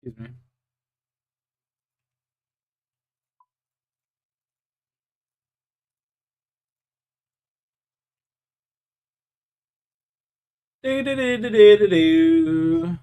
Excuse me. Do do do do do do do.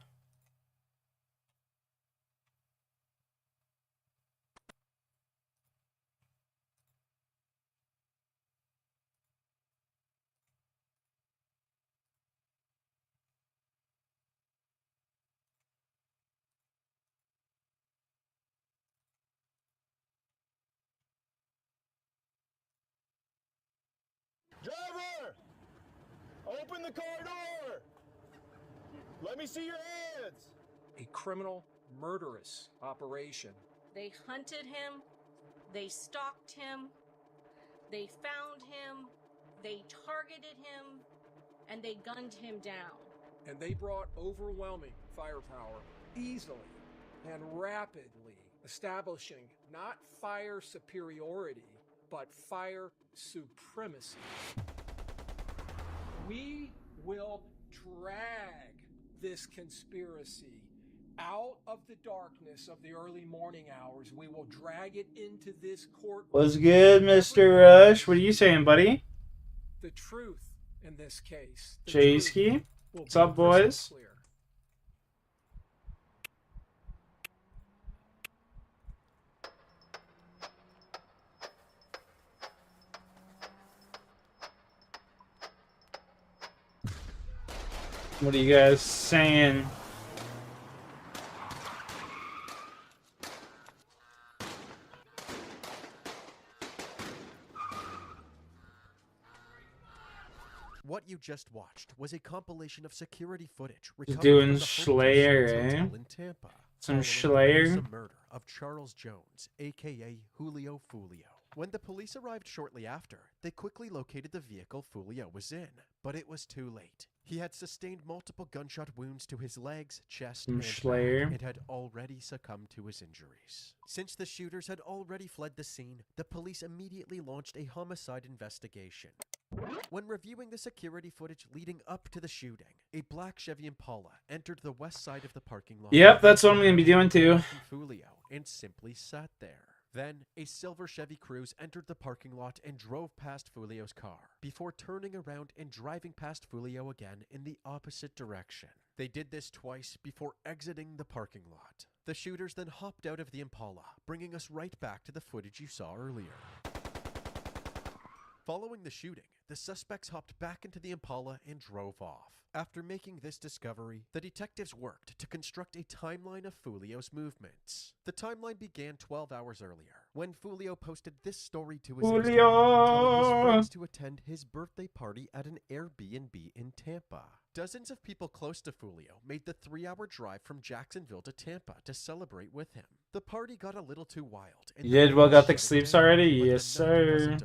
Driver! Open the car door! Let me see your hands! A criminal, murderous operation. They hunted him, they stalked him, they found him, they targeted him, and they gunned him down. And they brought overwhelming firepower, easily and rapidly establishing not fire superiority, but fire supremacy. We will drag this conspiracy out of the darkness of the early morning hours. We will drag it into this court. What's good, Mr. Rush? What are you saying, buddy? The truth in this case. Jayski? What's up, boys? Clear. What are you guys saying? What you just watched was a compilation of security footage Just recovered doing from the Slayer, Hotel eh? in Tampa. Some following the Slayer? gruesome murder of Charles Jones, aka Julio Fulio. When the police arrived shortly after, they quickly located the vehicle Fulio was in, but it was too late. He had sustained multiple gunshot wounds to his legs, chest, and Slayer. back, and had already succumbed to his injuries. Since the shooters had already fled the scene, the police immediately launched a homicide investigation. When reviewing the security footage leading up to the shooting, a black Chevy Impala entered the west side of the parking lot. Yep, that's what I'm gonna be doing too. Fulio and simply sat there. Then, a silver Chevy Cruze entered the parking lot and drove past Fulio's car, before turning around and driving past Fulio again in the opposite direction. They did this twice before exiting the parking lot. The shooters then hopped out of the Impala, bringing us right back to the footage you saw earlier. Following the shooting, the suspects hopped back into the Impala and drove off. After making this discovery, the detectives worked to construct a timeline of Fulio's movements. The timeline began 12 hours earlier, when Fulio posted this story to his Instagram, telling his friends to attend his birthday party at an Airbnb in Tampa. Dozens of people close to Fulio made the 3-hour drive from Jacksonville to Tampa to celebrate with him. The party got a little too wild. And You did well, got the sleeps already? Yes, sir.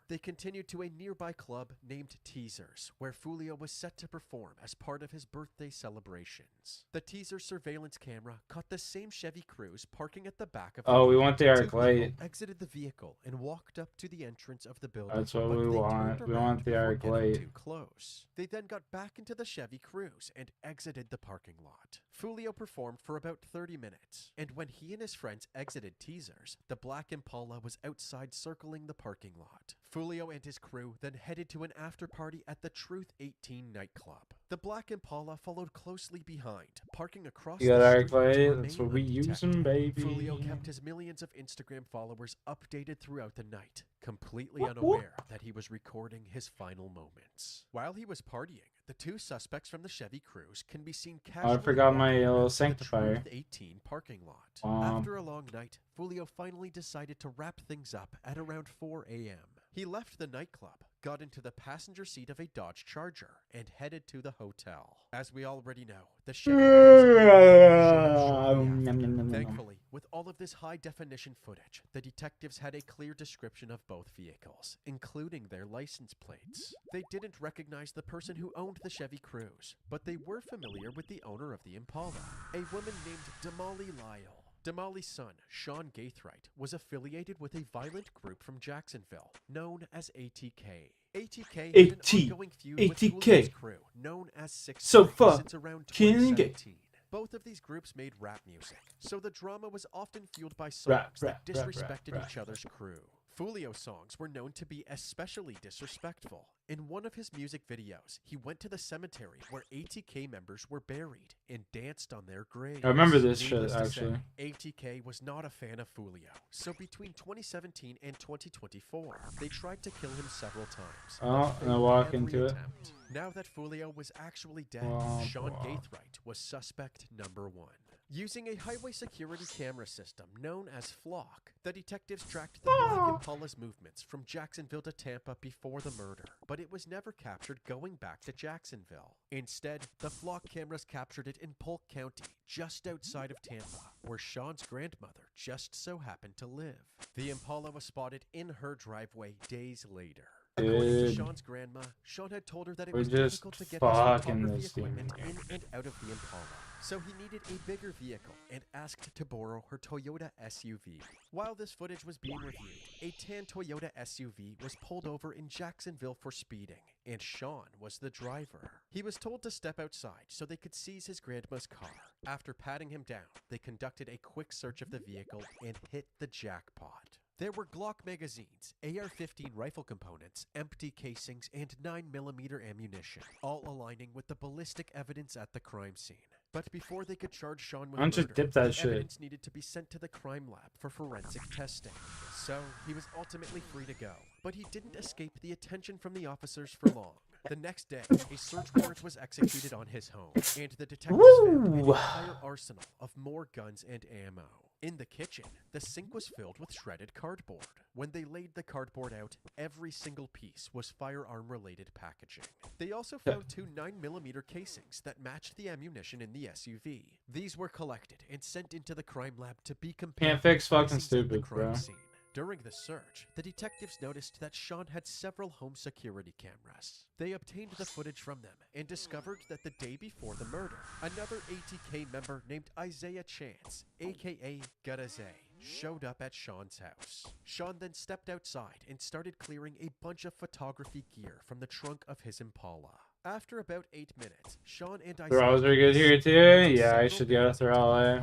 They continued to a nearby club named Teasers, where Fulio was set to perform as part of his birthday celebrations. The Teasers surveillance camera caught the same Chevy Cruze parking at the back of the Oh, we want the arc light. exited the vehicle and walked up to the entrance of the building. That's what we want. We want the arc light. Too close. They then got back into the Chevy Cruze and exited the parking lot. Fulio performed for about 30 minutes, and when he and his friends exited Teasers, the black Impala was outside circling the parking lot. Fulio and his crew then headed to an after-party at the Truth 18 nightclub. The black Impala followed closely behind, parking across You the got arc street to light? remain That's what we undetected. using, baby. Fulio kept his millions of Instagram followers updated throughout the night, completely unaware that he was recording his final moments. While he was partying, the two suspects from the Chevy Cruze can be seen casually I forgot my walking little around the sanctifier. Truth 18 parking lot. Um. After a long night, Fulio finally decided to wrap things up at around 4 a.m. He left the nightclub, got into the passenger seat of a Dodge Charger, and headed to the hotel. As we already know, the Chevy Cruze. Thankfully, with all of this high-definition footage, the detectives had a clear description of both vehicles, including their license plates. They didn't recognize the person who owned the Chevy Cruze, but they were familiar with the owner of the Impala, a woman named Damali Lyle. Damali's son, Sean Gaithright, was affiliated with a violent group from Jacksonville, known as ATK. ATK had an ongoing feud with Fulio's crew, known as Six So Flags, since around 2017. Both of these groups made rap music, so the drama was often fueled by songs that disrespected each other's crew. Foolio songs were known to be especially disrespectful. In one of his music videos, he went to the cemetery where ATK members were buried and danced on their graves. I remember this shit, Needless to actually. say, ATK was not a fan of Foolio, so between 2017 and 2024, they tried to kill him several times. Oh, but and I failed walk every into it. attempt. Now that Foolio was actually dead, Womp Sean womp. Gaithright was suspect number 1. Using a highway security camera system known as Flock, the detectives tracked the Black Impala's movements from Jacksonville to Tampa before the murder, but it was never captured going back to Jacksonville. Instead, the Flock cameras captured it in Polk County, just outside of Tampa, where Sean's grandmother just so happened to live. The Impala was spotted in her driveway days later. According to Dude. Sean's grandma, Sean had told her that it We're was just difficult to get his fucking photography this dude. equipment in and out of the Impala, so he needed a bigger vehicle and asked to borrow her Toyota SUV. While this footage was being reviewed, a tan Toyota SUV was pulled over in Jacksonville for speeding, and Sean was the driver. He was told to step outside so they could seize his grandma's car. After patting him down, they conducted a quick search of the vehicle and hit the jackpot. There were Glock magazines, AR-15 rifle components, empty casings, and 9mm ammunition, all aligning with the ballistic evidence at the crime scene. But before they could charge Sean with Why don't you murder, dip that the shit? evidence needed to be sent to the crime lab for forensic testing. So he was ultimately free to go, but he didn't escape the attention from the officers for long. The next day, a search warrant was executed on his home, and the detectives found an Woo! entire arsenal of more guns and ammo. In the kitchen, the sink was filled with shredded cardboard. When they laid the cardboard out, every single piece was firearm-related packaging. They also found 2 9mm casings that matched the ammunition in the SUV. These were collected and sent into the crime lab to be compared Can't fix with the fucking casings at the stupid, crime bro. scene. During the search, the detectives noticed that Sean had several home security cameras. They obtained the footage from them and discovered that the day before the murder, another ATK member named Isaiah Chance, aka Gadaze, showed up at Sean's house. Sean then stepped outside and started clearing a bunch of photography gear from the trunk of his Impala. After about 8 minutes, Sean and Isaiah Thralls are good here too? Yeah, I should go Thrall, eh?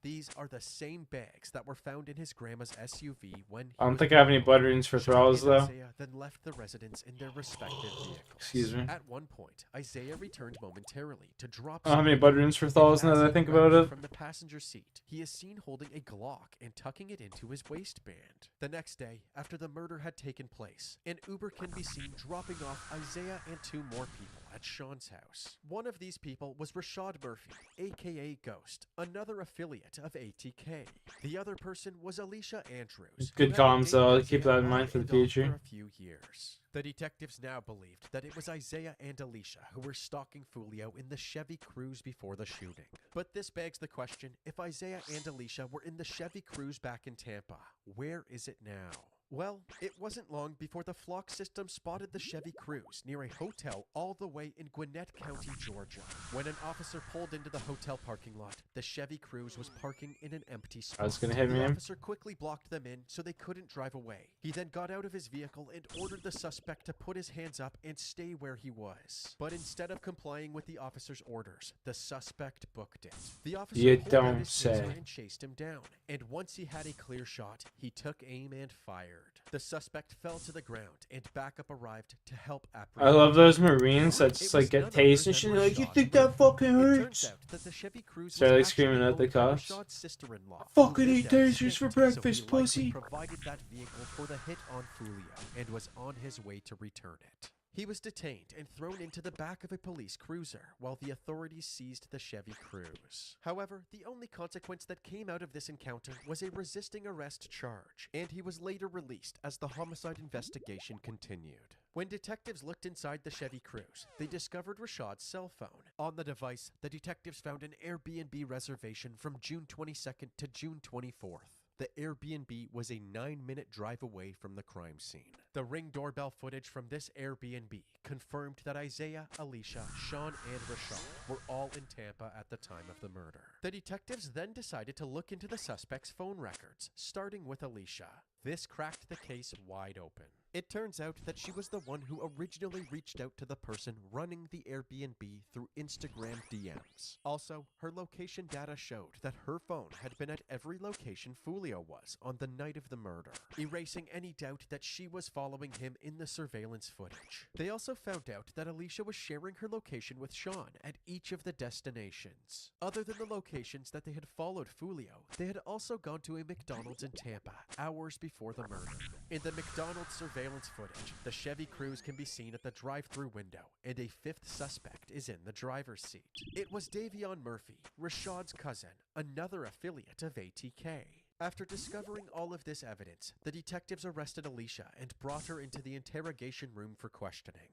These are the same bags that were found in his grandma's SUV when he I don't was think I have any murdered. blood runes for Sean Thralls and though. Isaiah then left the residence in their respective vehicles. Excuse me. At one point, Isaiah returned momentarily to drop I don't have any something blood off, runes for and Thralls now as that I he think about emerged it. From the passenger seat, he is seen holding a Glock and tucking it into his waistband. The next day, after the murder had taken place, an Uber can be seen dropping off Isaiah and 2 more people at Sean's house. One of these people was Rashad Murphy, aka Ghost, another affiliate of ATK. The other person was Alicia Andrews. Good who had been comms, though. dating Keep Isaiah that in on mind for the and off future. For a few years. The detectives now believed that it was Isaiah and Alicia who were stalking Foolio in the Chevy Cruze before the shooting. But this begs the question, if Isaiah and Alicia were in the Chevy Cruze back in Tampa, where is it now? Well, it wasn't long before the Flock system spotted the Chevy Cruze near a hotel all the way in Gwinnett County, Georgia. When an officer pulled into the hotel parking lot, the Chevy Cruze was parking in an empty spot. That's gonna hit The me. officer quickly blocked them in so they couldn't drive away. He then got out of his vehicle and ordered the suspect to put his hands up and stay where he was. But instead of complying with the officer's orders, the suspect booked it. The officer You pulled out don't his say. taser and chased him down. And once he had a clear shot, he took aim and fired. The suspect fell to the ground, and backup arrived to help apprehend. I love those Marines that It just was like get none other tased and than shit. They're like, you Rashad think that fucking It turns hurts? out that the Chevy Cruze Start, like, was actually screaming at the owned by cops. Rashad's sister-in-law, Fucking who eat lived tasers outstate, for so he breakfast, likely pussy. provided that vehicle for the hit on Foolio and was on his way to return it. He was detained and thrown into the back of a police cruiser while the authorities seized the Chevy Cruze. However, the only consequence that came out of this encounter was a resisting arrest charge, and he was later released as the homicide investigation continued. When detectives looked inside the Chevy Cruze, they discovered Rashad's cell phone. On the device, the detectives found an Airbnb reservation from June 22nd to June 24th. The Airbnb was a 9-minute drive away from the crime scene. The Ring doorbell footage from this Airbnb confirmed that Isaiah, Alicia, Sean, and Rashad were all in Tampa at the time of the murder. The detectives then decided to look into the suspect's phone records, starting with Alicia. This cracked the case wide open. It turns out that she was the one who originally reached out to the person running the Airbnb through Instagram DMs. Also, her location data showed that her phone had been at every location Fulio was on the night of the murder, erasing any doubt that she was following him in the surveillance footage. They also found out that Alicia was sharing her location with Sean at each of the destinations. Other than the locations that they had followed Fulio, they had also gone to a McDonald's in Tampa hours before the murder. In the McDonald's surveillance footage, the Chevy Cruze can be seen at the drive-thru window, and a fifth suspect is in the driver's seat. It was Davion Murphy, Rashad's cousin, another affiliate of ATK. After discovering all of this evidence, the detectives arrested Alicia and brought her into the interrogation room for questioning.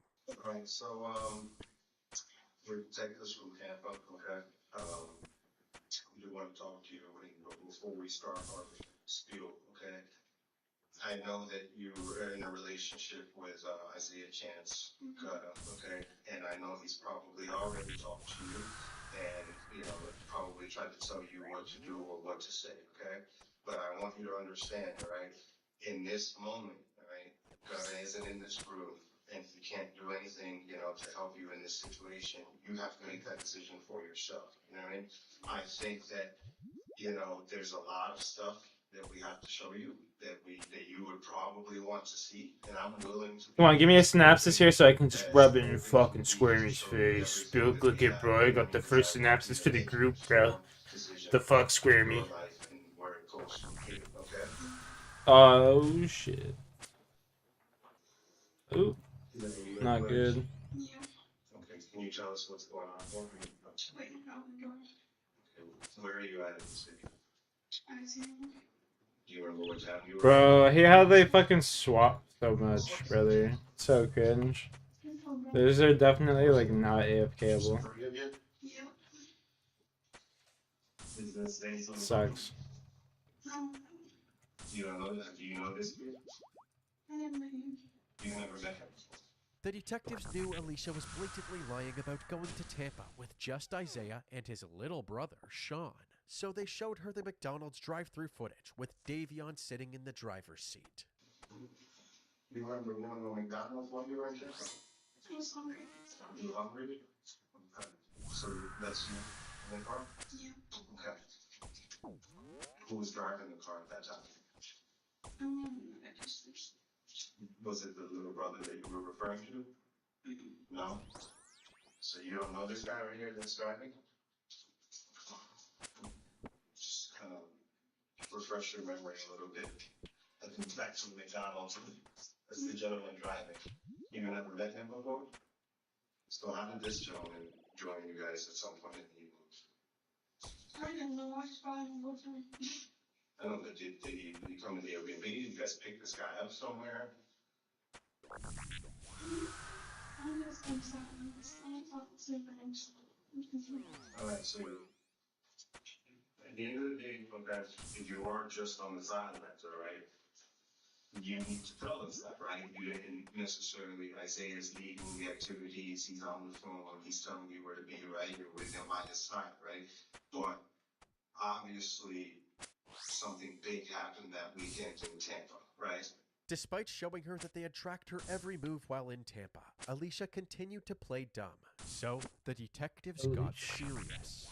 Alright, so, we're detectives from Tampa, okay? We do want to talk to you before we start our spiel, okay? I know that you were in a relationship with Isaiah Chance, okay? And I know he's probably already talked to you and, probably tried to tell you what to do or what to say, okay? But I want you to understand, all right? In this moment, all right, God isn't in this room and he can't do anything, to help you in this situation. You have to make that decision for yourself, you know what I mean? I think that, there's a lot of stuff that we have to show you that you would probably want to see, and I'm willing to. Come on, give me a synapses here so I can just rub it in fucking Squirmy's face. Look at bro, I got the first synapses for the group, bro. The fuck, Squirmy. Oh shit. Ooh, not good. Okay, can you tell us what's going on? Waiting out the door. Okay, where are you at in the city? I see him. Do you remember what time you were? Bro, how they fucking swap so much, brother. So cringe. Those are definitely like not AFKable. Yeah. Sucks. You don't know that? Do you know this kid? I never met him. You never met him before. The detectives knew Alicia was blatantly lying about going to Tampa with just Isaiah and his little brother, Sean. So they showed her the McDonald's drive-thru footage with Davion sitting in the driver's seat. You remember going to McDonald's while you were in Tampa? I was hungry. You hungry? Okay. So that's you in the car? Yeah. Okay. Who was driving the car at that time? I don't know. I just. Was it the little brother that you were referring to? No? So you don't know this guy right here that's driving? Just kind of refresh your memory a little bit. I think back to McDonald's. That's the gentleman driving. You never met him before? So how did this gentleman join you guys at some point in the evening? I didn't know. I just brought him with me. I don't know, did he come to the Airbnb? Did you guys pick this guy up somewhere? I'm just inside. I'm talking to him. Alright, so at the end of the day, guys, if you are just on the sidelines, alright, you need to tell us that, right? You didn't necessarily, Isaiah's leading the activities, he's on the phone, he's telling you where to be, right? You're with him by his side, right? But obviously, something big happened that weekend in Tampa, right? Despite showing her that they had tracked her every move while in Tampa, Alicia continued to play dumb. So, the detectives got serious.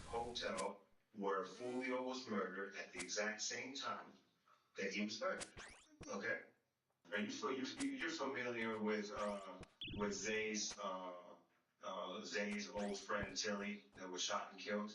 Hotel where Fulio was murdered at the exact same time that he was murdered. Okay. Are you're familiar with Zay's old friend Tilly that was shot and killed?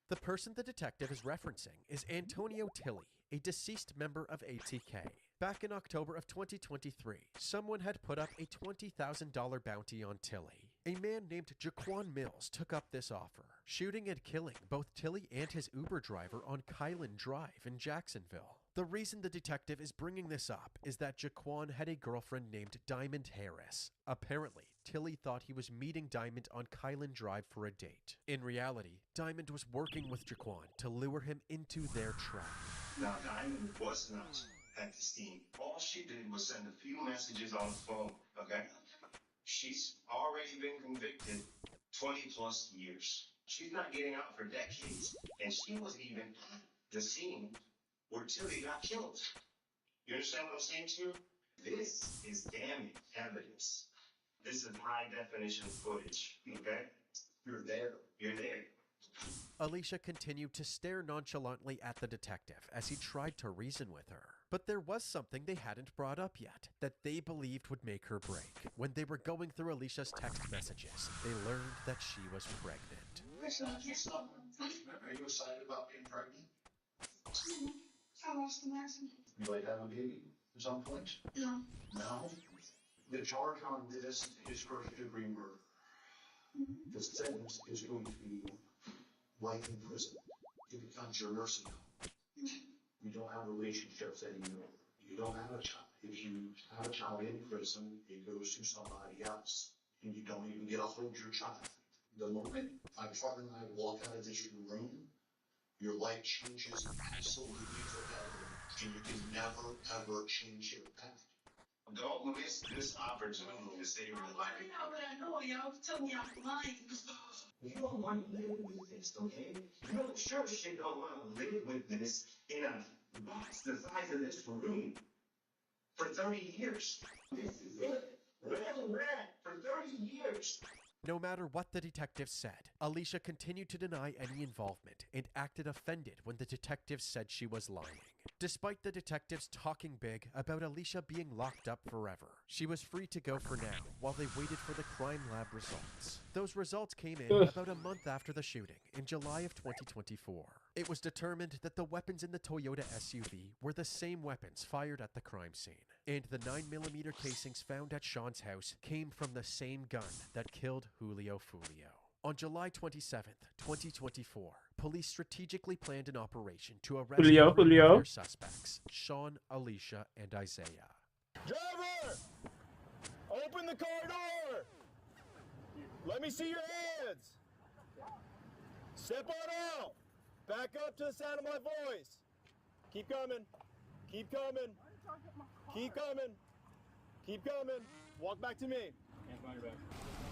The person the detective is referencing is Antonio Tilly, a deceased member of ATK. Back in October of 2023, someone had put up a $20,000 bounty on Tilly. A man named Jaquan Mills took up this offer, shooting and killing both Tilly and his Uber driver on Kylan Drive in Jacksonville. The reason the detective is bringing this up is that Jaquan had a girlfriend named Diamond Harris. Apparently, Tilly thought he was meeting Diamond on Kylan Drive for a date. In reality, Diamond was working with Jaquan to lure him into their trap. Now, Diamond was not at the scene. All she did was send a few messages on the phone, okay? She's already been convicted 20 plus years. She's not getting out for decades. And she wasn't even at the scene where Tilly got killed. You understand what I'm saying to you? This is damning evidence. This is high definition footage, okay? You're there. You're there. Alicia continued to stare nonchalantly at the detective as he tried to reason with her. But there was something they hadn't brought up yet that they believed would make her break. When they were going through Alicia's text messages, they learned that she was pregnant. Are you excited about being pregnant? I lost the maximum. You like having a baby at some point? No. No. The charge on this is first-degree murder. The sentence is going to be life in prison. It becomes your nursing home. You don't have relationships anymore. You don't have a child. If you have a child in prison, it goes to somebody else. And you don't even get to hold your child. The moment my partner and I walk out of this room, your life changes absolutely forever. And you can never, ever change your path. Don't miss this opportunity to save your life. I know, y'all tell me I'm lying. You don't want to live with this, okay? You don't sure shit don't want to live with this in a box the size of this room for 30 years. This is it. For 30 years. No matter what the detective said, Alicia continued to deny any involvement and acted offended when the detectives said she was lying. Despite the detectives talking big about Alicia being locked up forever, she was free to go for now while they waited for the crime lab results. Those results came in about a month after the shooting, in July of 2024. It was determined that the weapons in the Toyota SUV were the same weapons fired at the crime scene, and the 9mm casings found at Sean's house came from the same gun that killed Julio Fulio. On July 27th, 2024, police strategically planned an operation to arrest three of their suspects, Sean, Alicia, and Isaiah. Driver! Open the car door! Let me see your hands! Step on out! Back up to the sound of my voice! Keep coming! Keep coming! Keep coming! Keep coming! Walk back to me!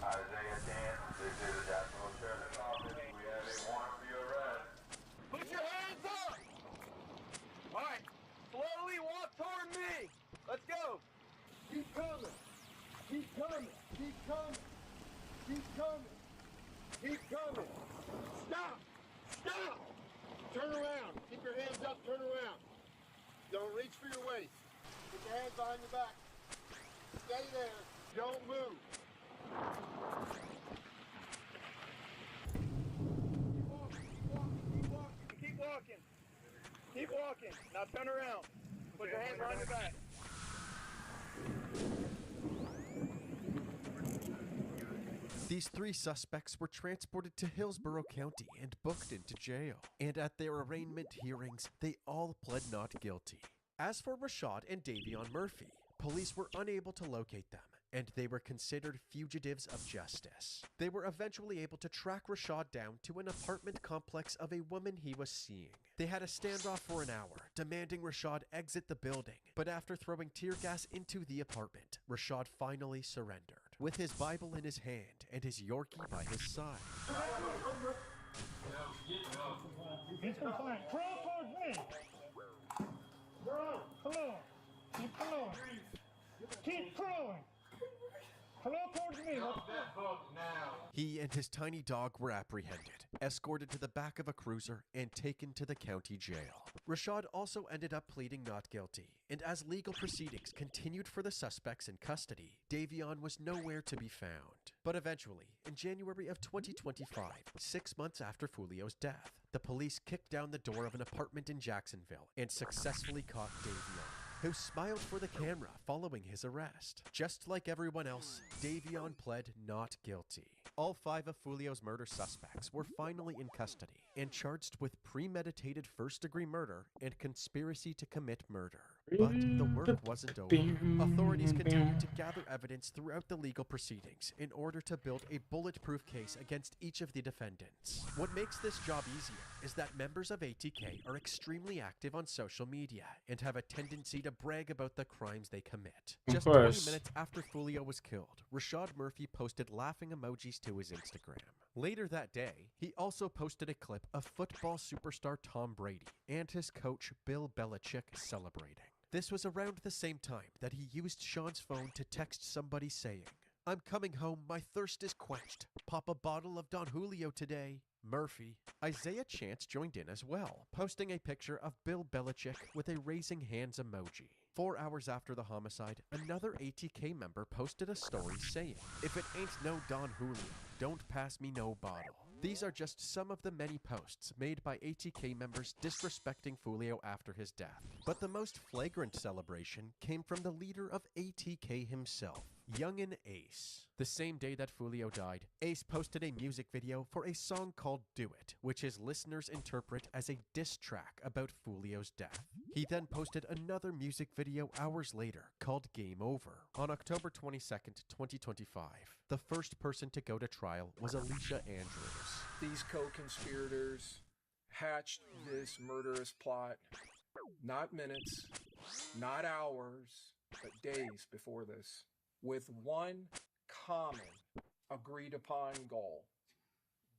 Isaiah Dan, this is the Jacksonville Sheriff's Office. We have a warrant for your arrest. Put your hands up! Alright, slowly walk toward me! Let's go! Keep coming! Keep coming! Keep coming! Keep coming! Keep coming! Stop! Stop! Turn around! Keep your hands up, turn around! Don't reach for your waist. Put your hands behind your back. Stay there. Don't move. Keep walking. Keep walking. Now turn around. Put your hands behind your back. These three suspects were transported to Hillsborough County and booked into jail. And at their arraignment hearings, they all pled not guilty. As for Rashad and Davion Murphy, police were unable to locate them, and they were considered fugitives of justice. They were eventually able to track Rashad down to an apartment complex of a woman he was seeing. They had a standoff for an hour, demanding Rashad exit the building, but after throwing tear gas into the apartment, Rashad finally surrendered, with his Bible in his hand and his Yorkie by his side. He's compliant. Crawl towards me. Bro, come on. Keep crawling. Keep crawling. Crawl towards me. He and his tiny dog were apprehended, escorted to the back of a cruiser, and taken to the county jail. Rashad also ended up pleading not guilty, and as legal proceedings continued for the suspects in custody, Davion was nowhere to be found. But eventually, in January of 2025, 6 months after Fulio's death, the police kicked down the door of an apartment in Jacksonville and successfully caught Davion, who smiled for the camera following his arrest. Just like everyone else, Davion pled not guilty. All 5 of Fulio's murder suspects were finally in custody and charged with premeditated first-degree murder and conspiracy to commit murder. But the work wasn't over. Authorities continued to gather evidence throughout the legal proceedings in order to build a bulletproof case against each of the defendants. What makes this job easier is that members of ATK are extremely active on social media and have a tendency to brag about the crimes they commit. Just 20 minutes after Fulio was killed, Rashad Murphy posted laughing emojis to his Instagram. Later that day, he also posted a clip of football superstar Tom Brady and his coach Bill Belichick celebrating. This was around the same time that he used Sean's phone to text somebody saying, "I'm coming home, my thirst is quenched. Pop a bottle of Don Julio today." Murphy. Isaiah Chance joined in as well, posting a picture of Bill Belichick with a raising hands emoji. 4 hours after the homicide, another ATK member posted a story saying, "If it ain't no Don Julio, don't pass me no bottle." These are just some of the many posts made by ATK members disrespecting Fulio after his death. But the most flagrant celebration came from the leader of ATK himself, Youngin' Ace. The same day that Fulio died, Ace posted a music video for a song called Do It, which his listeners interpret as a diss track about Fulio's death. He then posted another music video hours later called Game Over. On October 22nd, 2025, the first person to go to trial was Alicia Andrews. These co-conspirators hatched this murderous plot not minutes, not hours, but days before this, with one common agreed upon goal: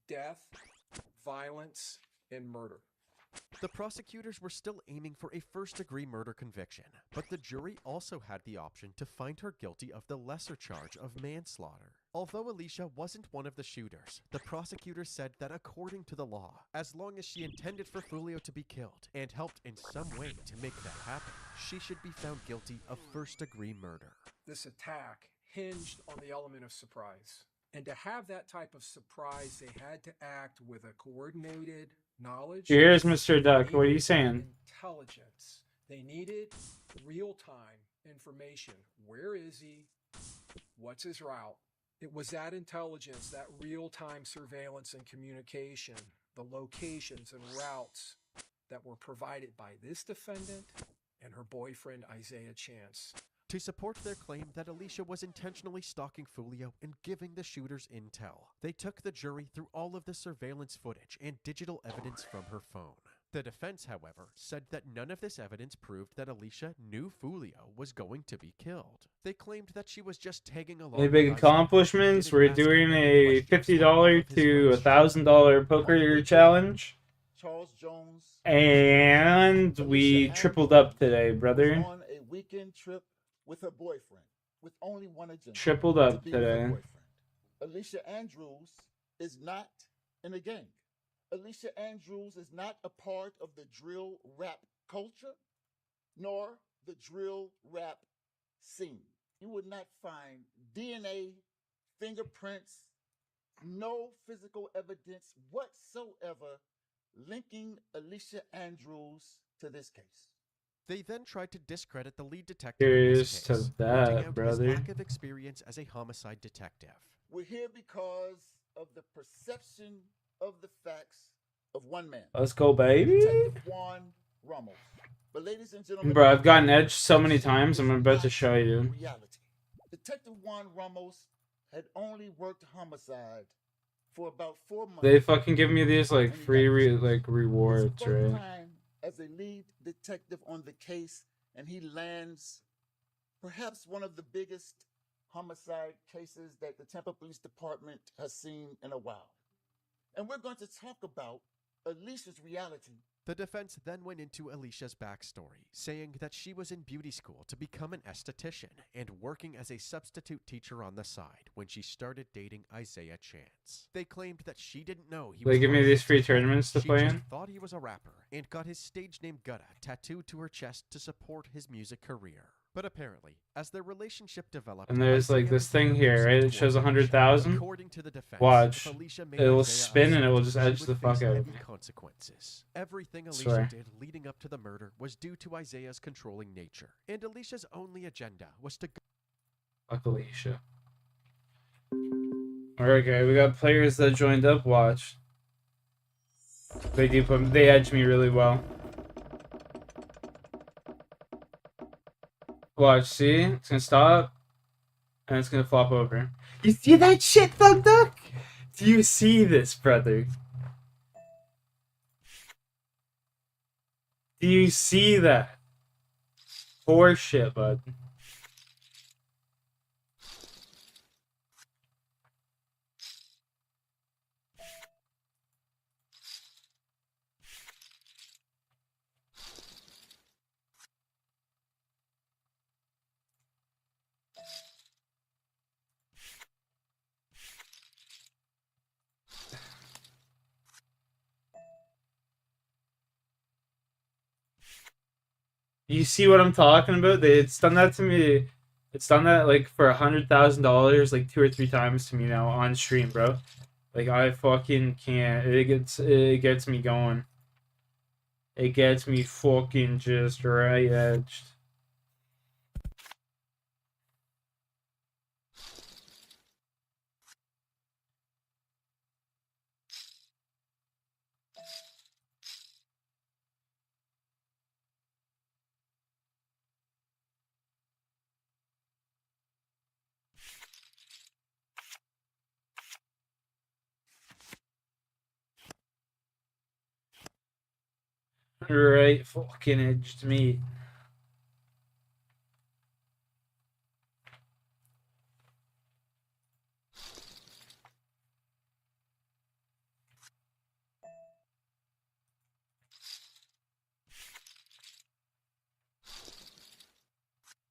death, violence, and murder. The prosecutors were still aiming for a first-degree murder conviction, but the jury also had the option to find her guilty of the lesser charge of manslaughter. Although Alicia wasn't one of the shooters, the prosecutors said that according to the law, as long as she intended for Fulio to be killed and helped in some way to make that happen, she should be found guilty of first-degree murder. This attack hinged on the element of surprise. And to have that type of surprise, they had to act with a coordinated knowledge. Here's Mr. Duck. What are you saying? Intelligence. They needed real-time information. Where is he? What's his route? It was that intelligence, that real-time surveillance and communication, the locations and routes that were provided by this defendant and her boyfriend, Isaiah Chance. To support their claim that Alicia was intentionally stalking Fulio and giving the shooters intel, they took the jury through all of the surveillance footage and digital evidence from her phone. The defense, however, said that none of this evidence proved that Alicia knew Fulio was going to be killed. They claimed that she was just tagging along. Any big accomplishments? We're doing a $50 to $1,000 poker challenge. Charles Jones. And we tripled up today, brother. On a weekend trip with her boyfriend, with only one agenda. Tripled up today. Alicia Andrews is not in a gang. Alicia Andrews is not a part of the drill rap culture, nor the drill rap scene. You would not find DNA, fingerprints, no physical evidence whatsoever linking Alicia Andrews to this case. They then tried to discredit the lead detective Here's in this to case, pointing that, out brother. his lack of experience as a homicide detective. We're here because of the perception of the facts of one man. Let's go, baby. Detective Juan Ramos. But ladies and gentlemen, Bro, I've gotten edged so many times, I'm about to show you. reality. Detective Juan Ramos had only worked homicide for about 4 months. They fucking give me these like free rewards, His first right? time as a lead detective on the case, and he lands perhaps one of the biggest homicide cases that the Tampa Police Department has seen in a while. And we're going to talk about Alicia's reality. The defense then went into Alicia's backstory, saying that she was in beauty school to become an esthetician and working as a substitute teacher on the side when she started dating Isaiah Chance. They claimed that she didn't know he was. They give me these free tournaments to she play just in. thought he was a rapper and got his stage name Gutta tattooed to her chest to support his music career. But apparently, as their relationship developed, And there's like Isaiah this thing began here, right? It losing shows towards 100,000. According to the defense, Watch. if Alicia made It will Isaiah spin and it will upset, just edge she the would fuck face out of heavy me. consequences. Everything Alicia Swear. did leading up to the murder was due to Isaiah's controlling nature, and Alicia's only agenda was to Fuck Alicia. Okay, we got players that joined up. Watch. They edge me really well. Watch, see? It's gonna stop. And it's gonna flop over. You see that shit, Thug Duck? Do you see this, brother? Do you see that? Horse shit, bud. You see what I'm talking about? It's done that to me. It's done that like for $100,000, like 2 or 3 times to me now on stream, bro. Like I fucking can't. It gets me going. It gets me fucking just right edged. Right fucking edged me.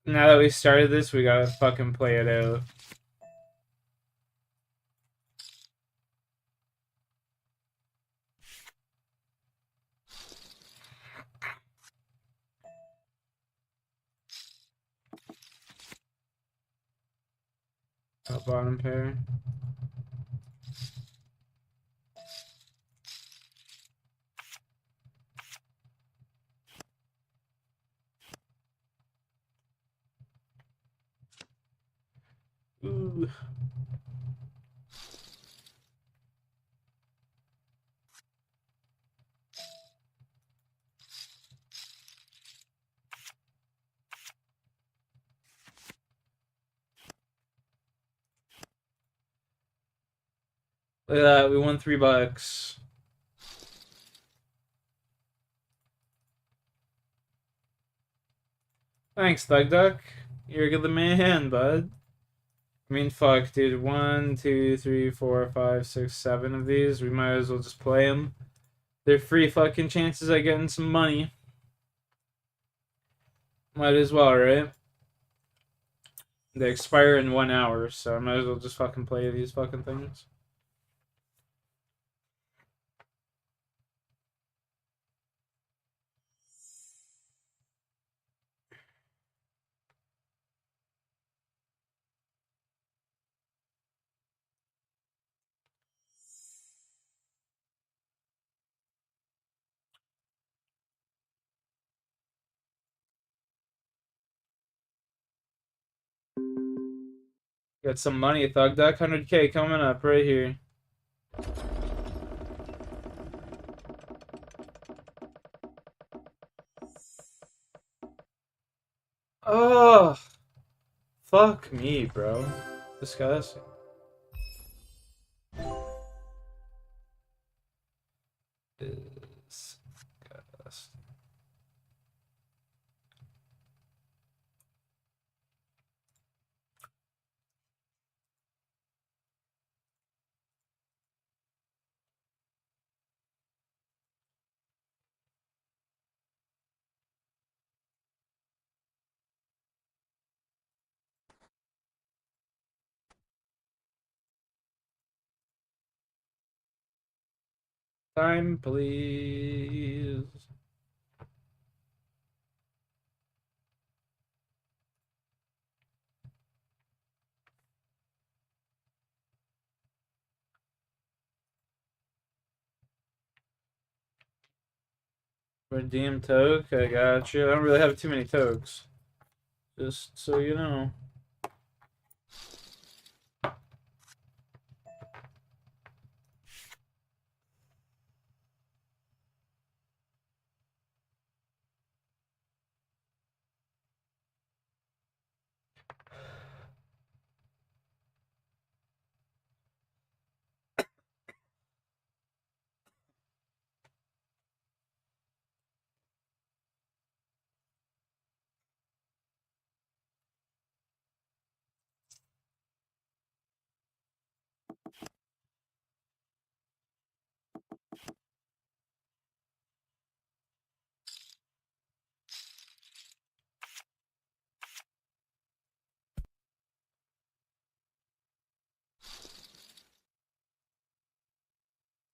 Now that we started this, we gotta fucking play it out. Top bottom pair. Ooh. Look at that, we won $3. Thanks, Thug Duck. You're the man, bud. I mean, fuck, dude. 1, 2, 3, 4, 5, 6, 7 of these. We might as well just play them. They're free fucking chances at getting some money. Might as well, right? They expire in 1 hour, so I might as well just fucking play these fucking things. Got some money, Thug Duck. 100K coming up right here. Oh, fuck me, bro. Disgusting. Disgusting. Time, please. Redeem toke, I got you. I don't really have too many tokes. Just so you know.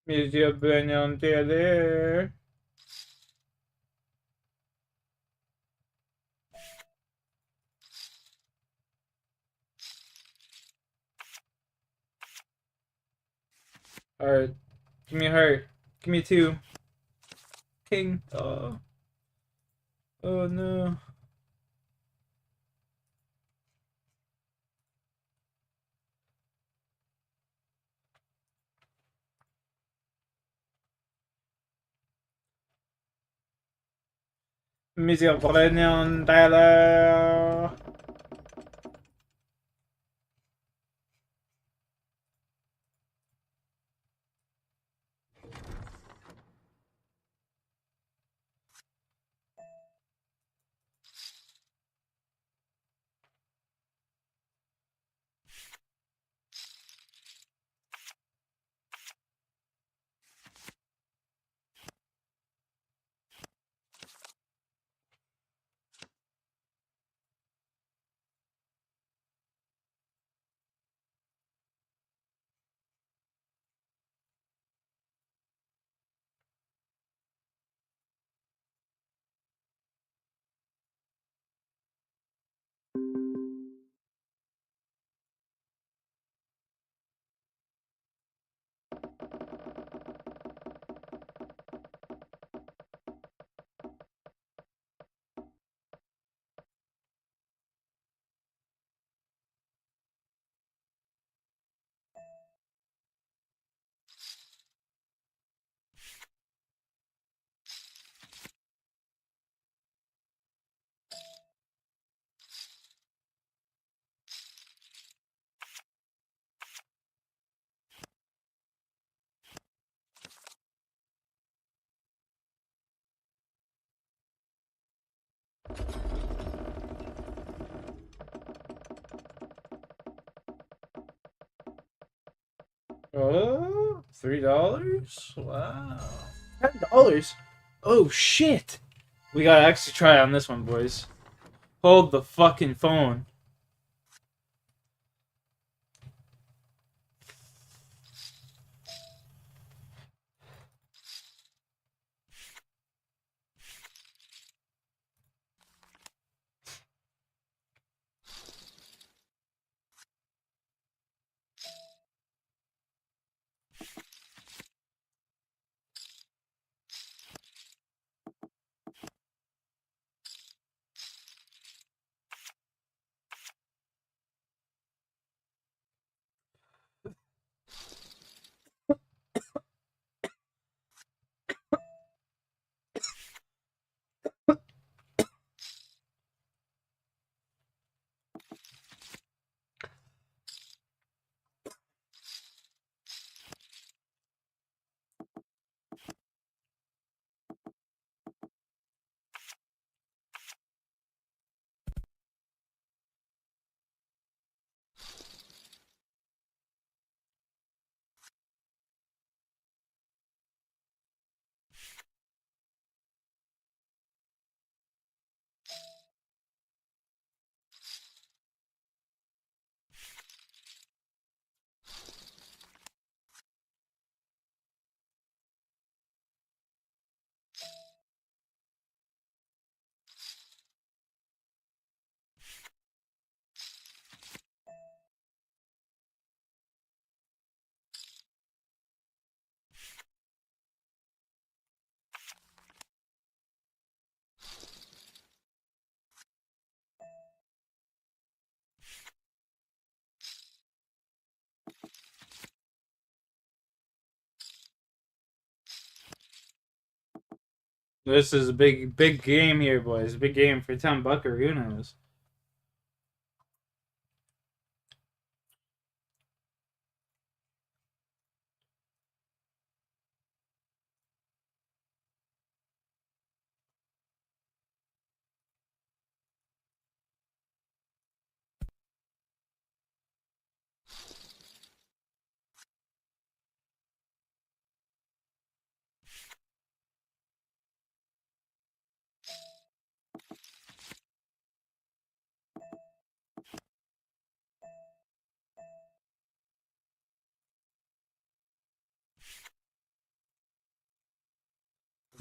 Medio Benyon TD. Alright. Give me a heart. Give me 2. King. Oh. Oh no. Monsieur Brennan Tyler. Oh, $3? Wow. $10? Oh shit. We gotta actually try on this one, boys. Hold the fucking phone. This is a big game here, boys. Big game for $10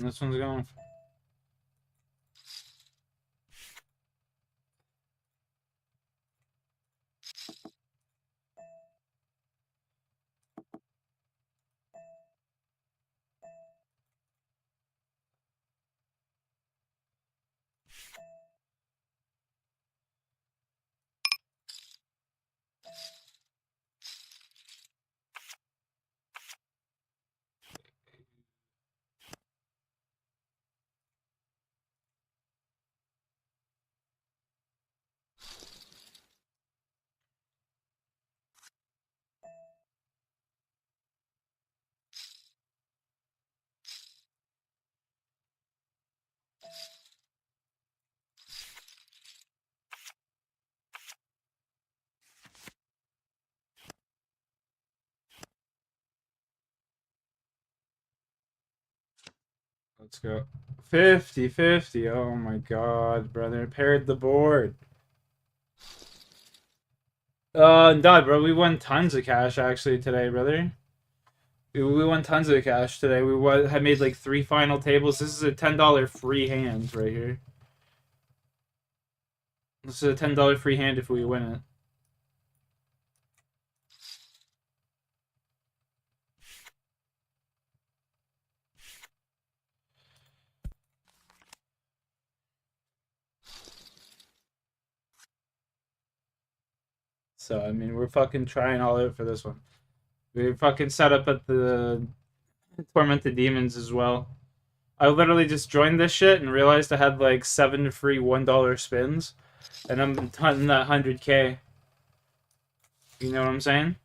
And this one's going. Let's go. 50-50. Oh my god, brother. Paired the board. Dad, bro, we won tons of cash actually today, brother. We won tons of cash today. Had made like 3 final tables. This is a $10 free hand right here. This is a $10 free hand if we win it. So, I mean, we're fucking trying all out for this one. We fucking set up at the Tormented Demons as well. I literally just joined this shit and realized I had like 7 free $1 spins. And I'm done that 100K. You know what I'm saying?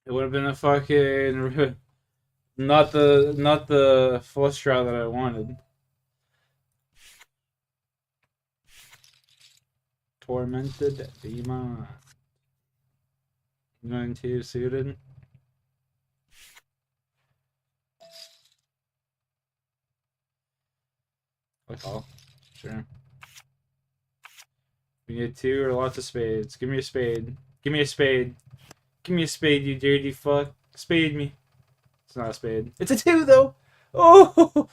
It would have been a fucking not the flush draw that I wanted. Tormented Demon. 92 suited. Like all. Sure. We need 2 or lots of spades. Give me a spade. Give me a spade. Give me a spade, you dirty fuck. Spade me. It's not a spade. It's a 2 though. Oh.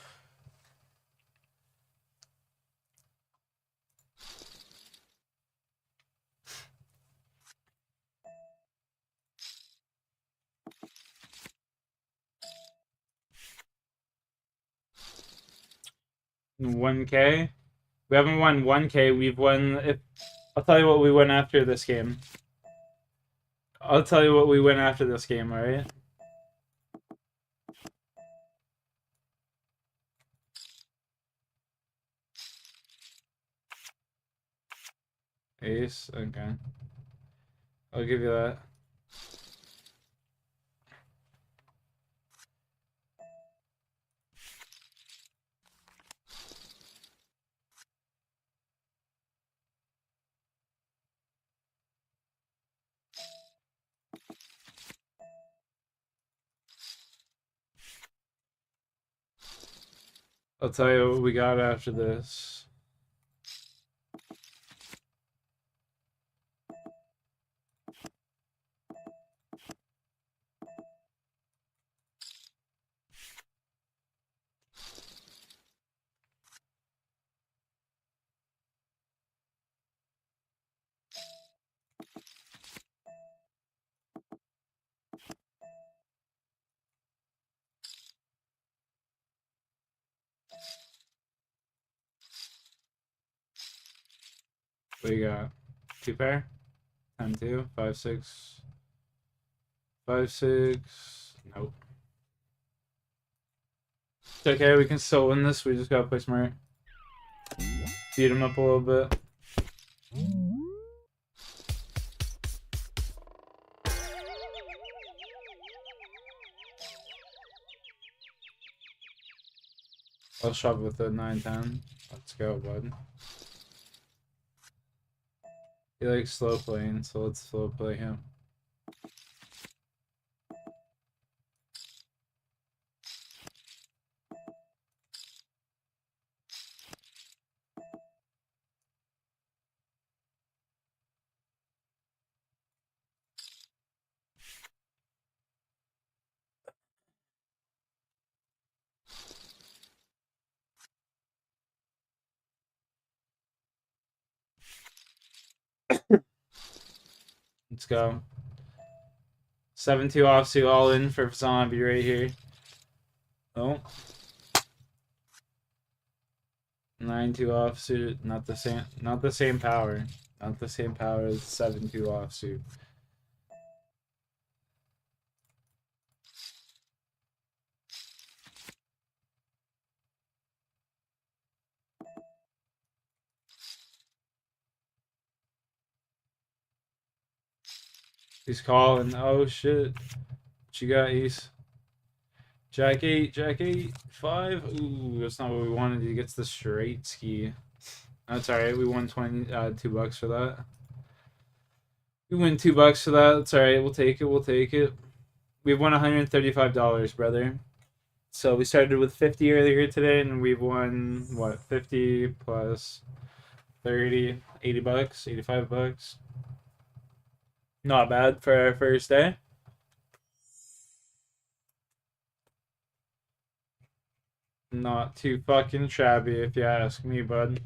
$1K. We haven't won 1K. We've won. I'll tell you what we win after this game. I'll tell you what we win after this game. All right. Ace. Okay. I'll give you that. I'll tell you what we got after this. What you got? 2 pair? 10 2, 5 6. 5 6. Nope. It's okay, we can still win this. We just gotta play smart. Beat him up a little bit. I'll shove with the 9-10. Let's go, bud. He likes slow playing, so let's slow play him. Let's go. 7-2 offsuit all in for zombie right here. Oh. 9-2 offsuit, not the same power. Not the same power as 7-2 offsuit. He's calling. Oh shit. What you got, Ace? Jack 8, Jack 8, 5. Ooh, that's not what we wanted. He gets the straight ski. That's alright. We won $2 for that. We win $2 for that. That's alright. We'll take it. We'll take it. We've won $135, brother. So we started with 50 earlier today, and we've won what, 50 plus 30, $80, $85. Not bad for our first day. Not too fucking shabby, if you ask me, bud.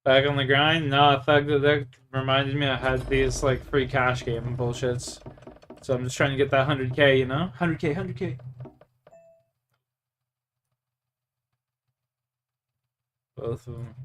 Back on the grind? No, that reminded me I had these like free cash game bullshits. So I'm just trying to get that 100K, you know? 100K, 100K. Both of them.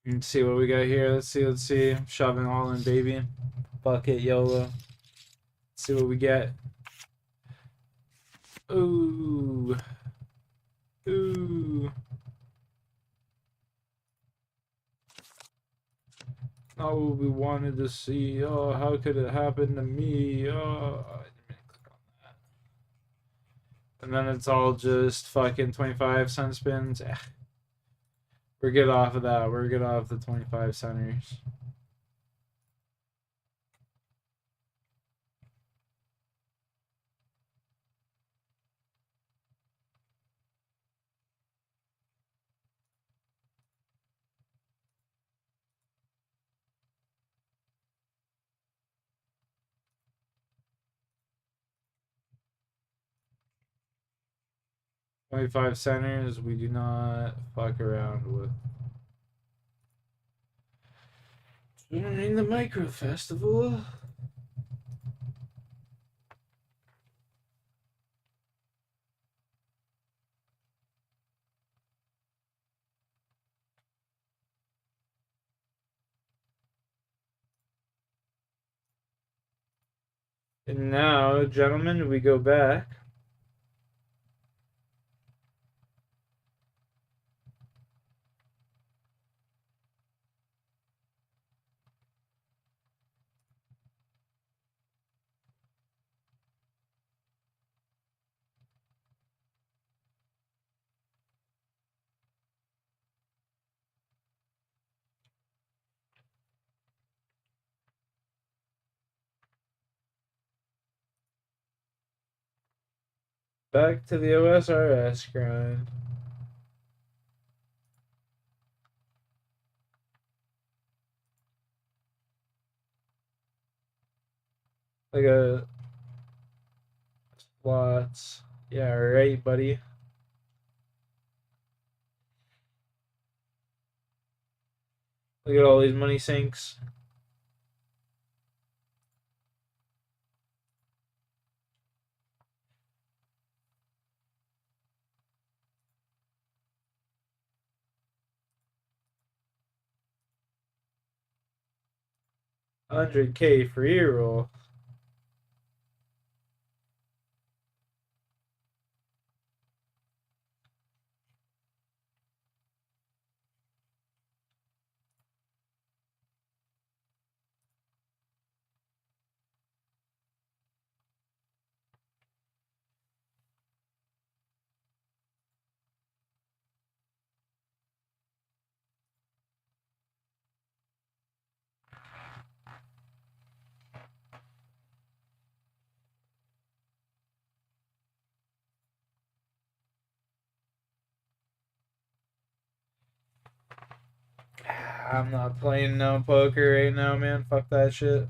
Let's see what we got here. Let's see. I'm shoving all in, baby. Bucket YOLO. Let's see what we get. Ooh. Ooh. Not what we wanted to see. Oh, how could it happen to me? Oh, I didn't mean to click on that. And then it's all just fucking 25-cent spins. We're good off of that. We're good off the 25 centers. $25 centers we do not fuck around with. During the micro festival. And now, gentlemen, we go back. Back to the OSRS grind. I got slots. Yeah, right, buddy. Look at all these money sinks. $100K free roll. I'm not playing no poker right now, man. Fuck that shit.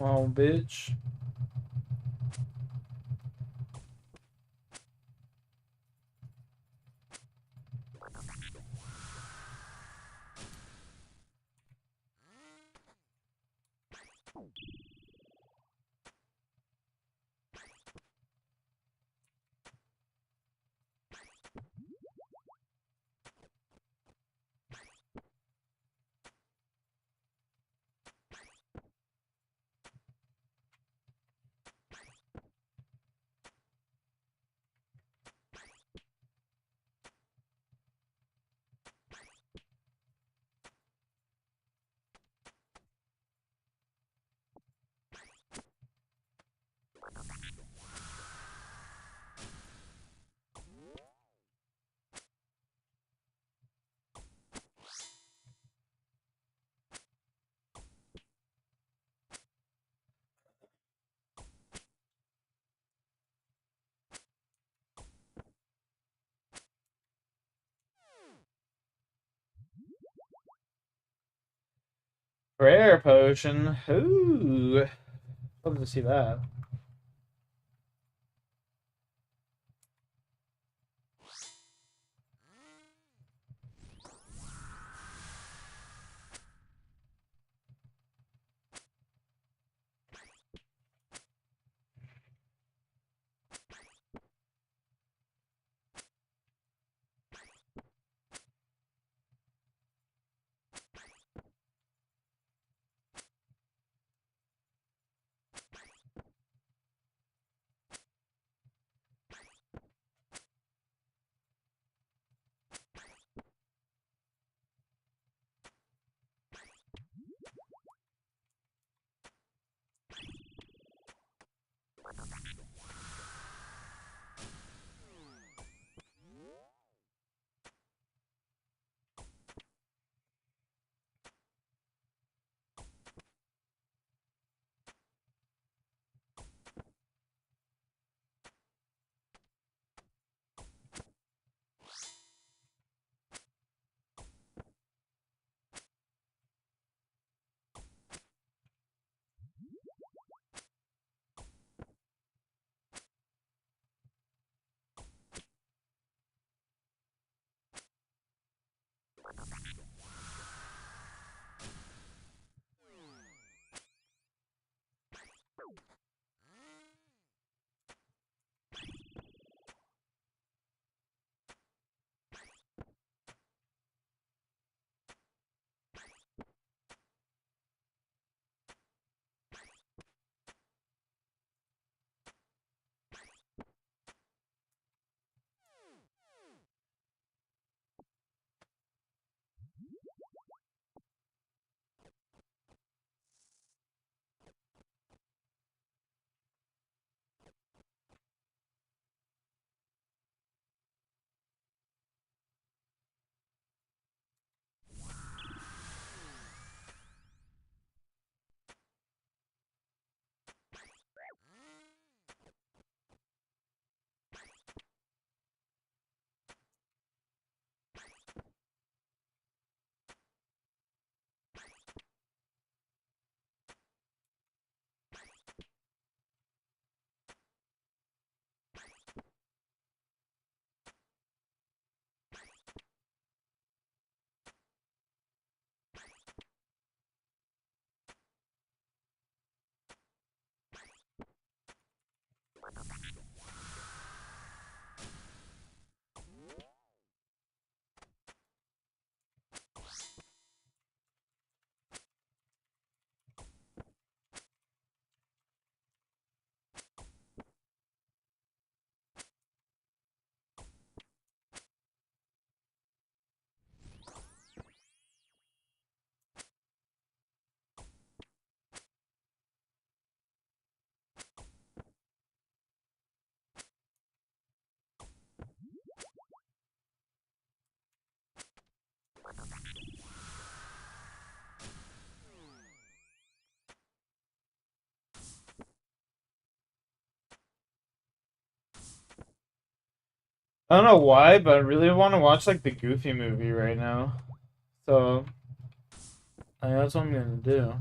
Come on, bitch. Rare potion. Ooh. Love to see that. I don't know why, but I really want to watch like the Goofy movie right now. So that's what I'm gonna do.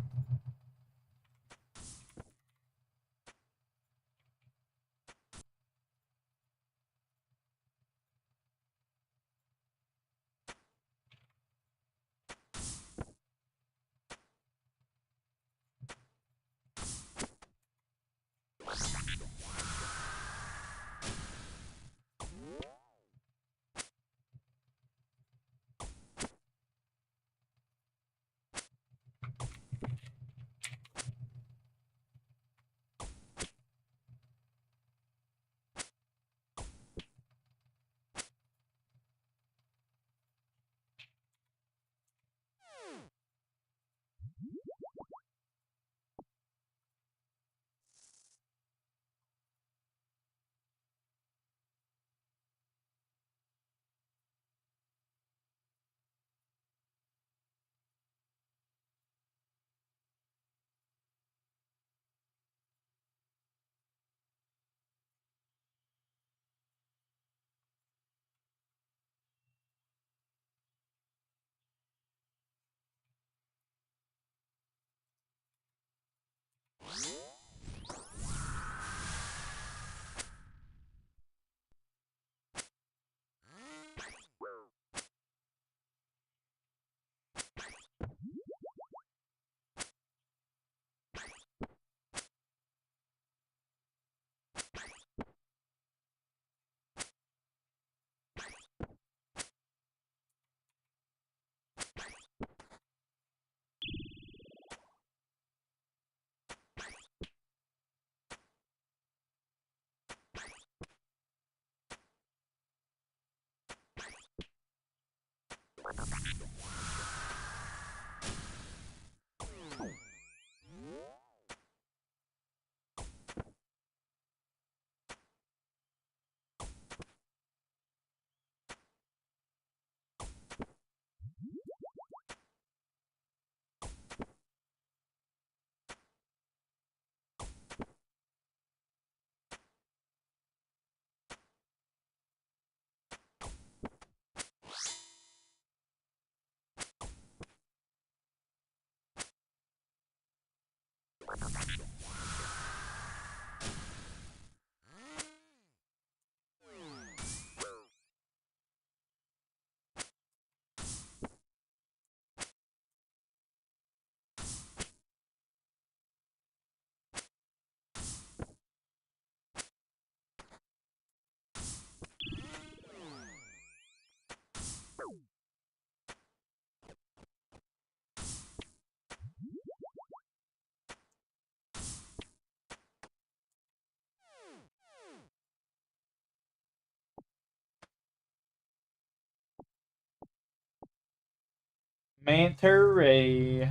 Manta Ray.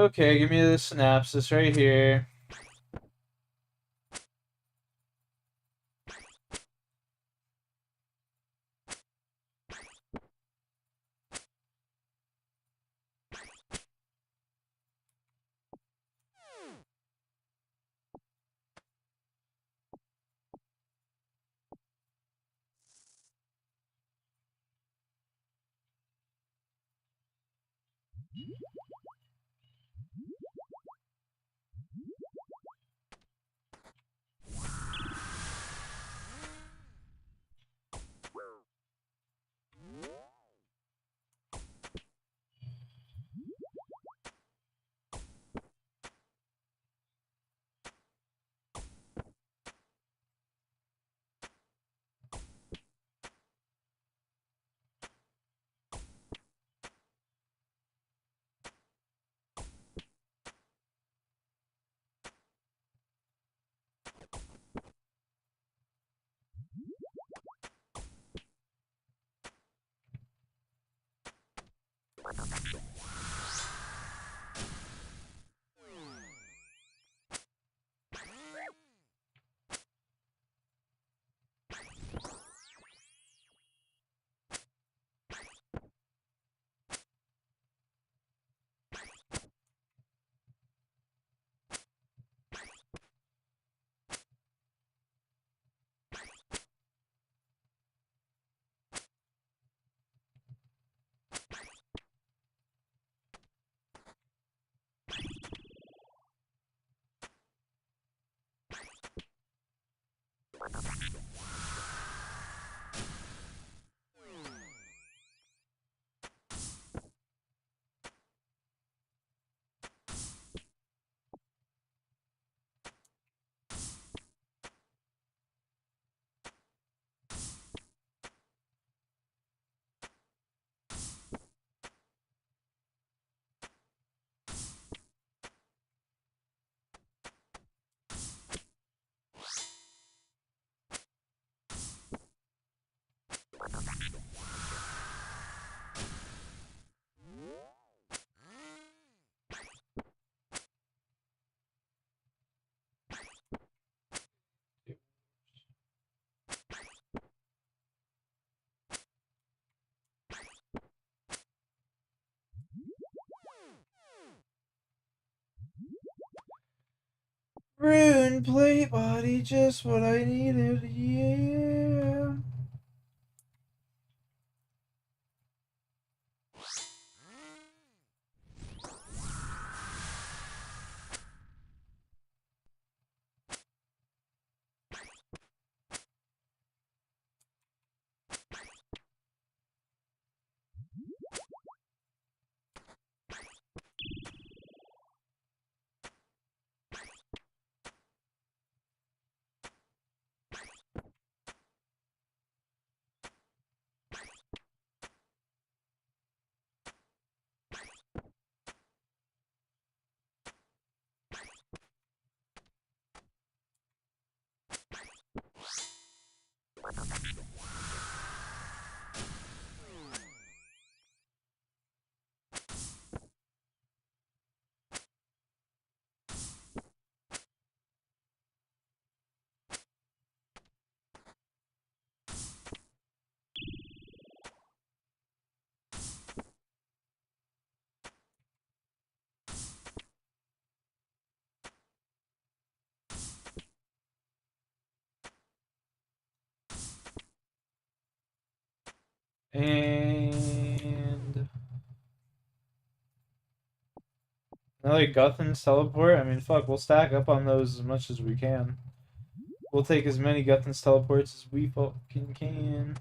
Okay, give me the synapses right here. Rune plate body, just what I needed, yeah. And another Guthin's teleport. I mean, fuck, we'll stack up on those as much as we can. We'll take as many Guthin's teleports as we fucking can.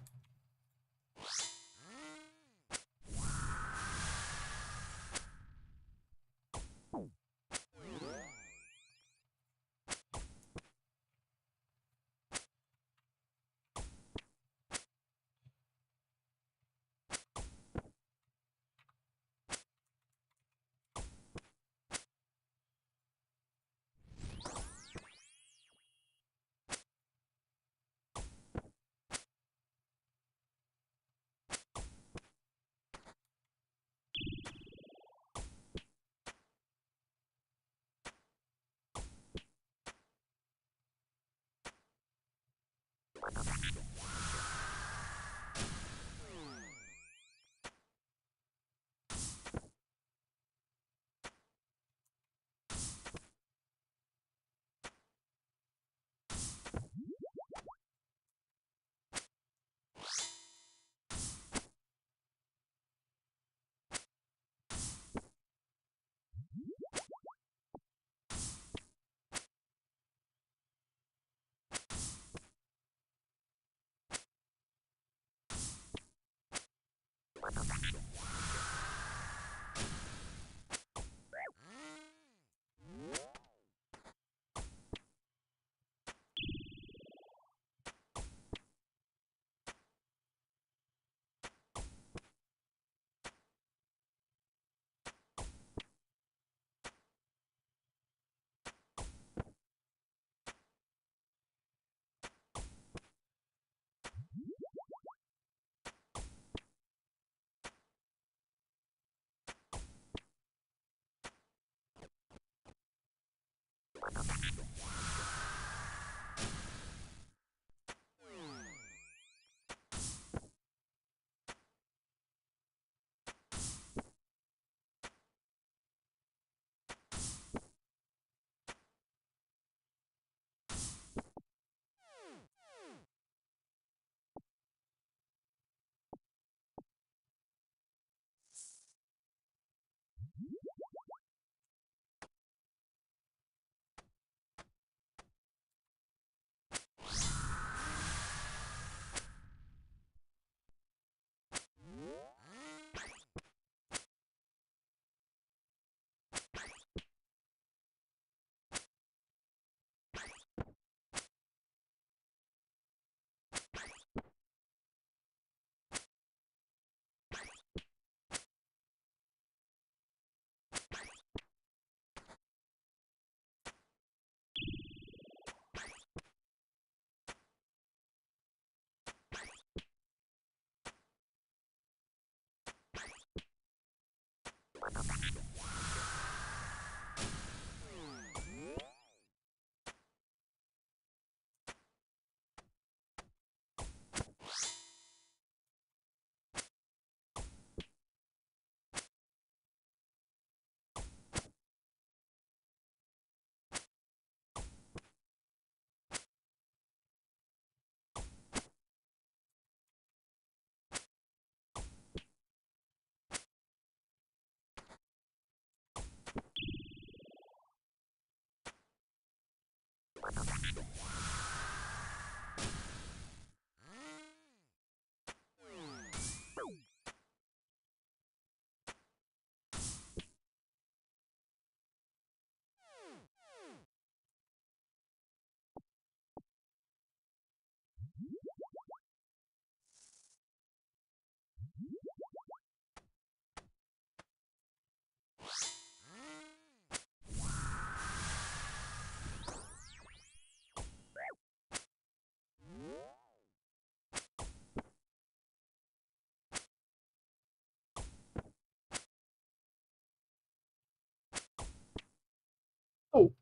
Oh.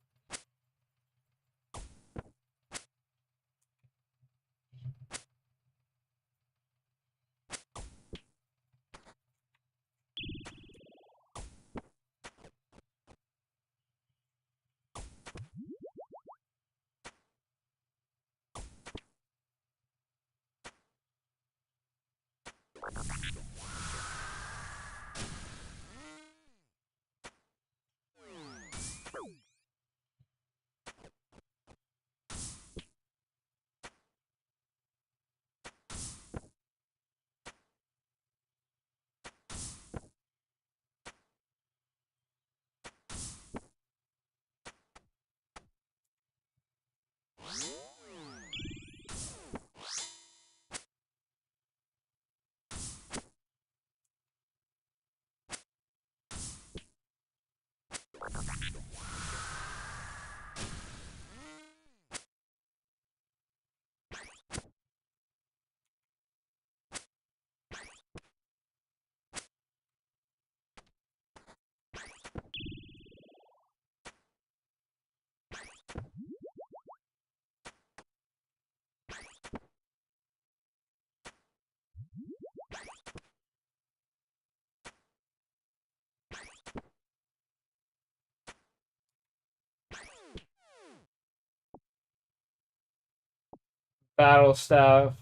Battle staff.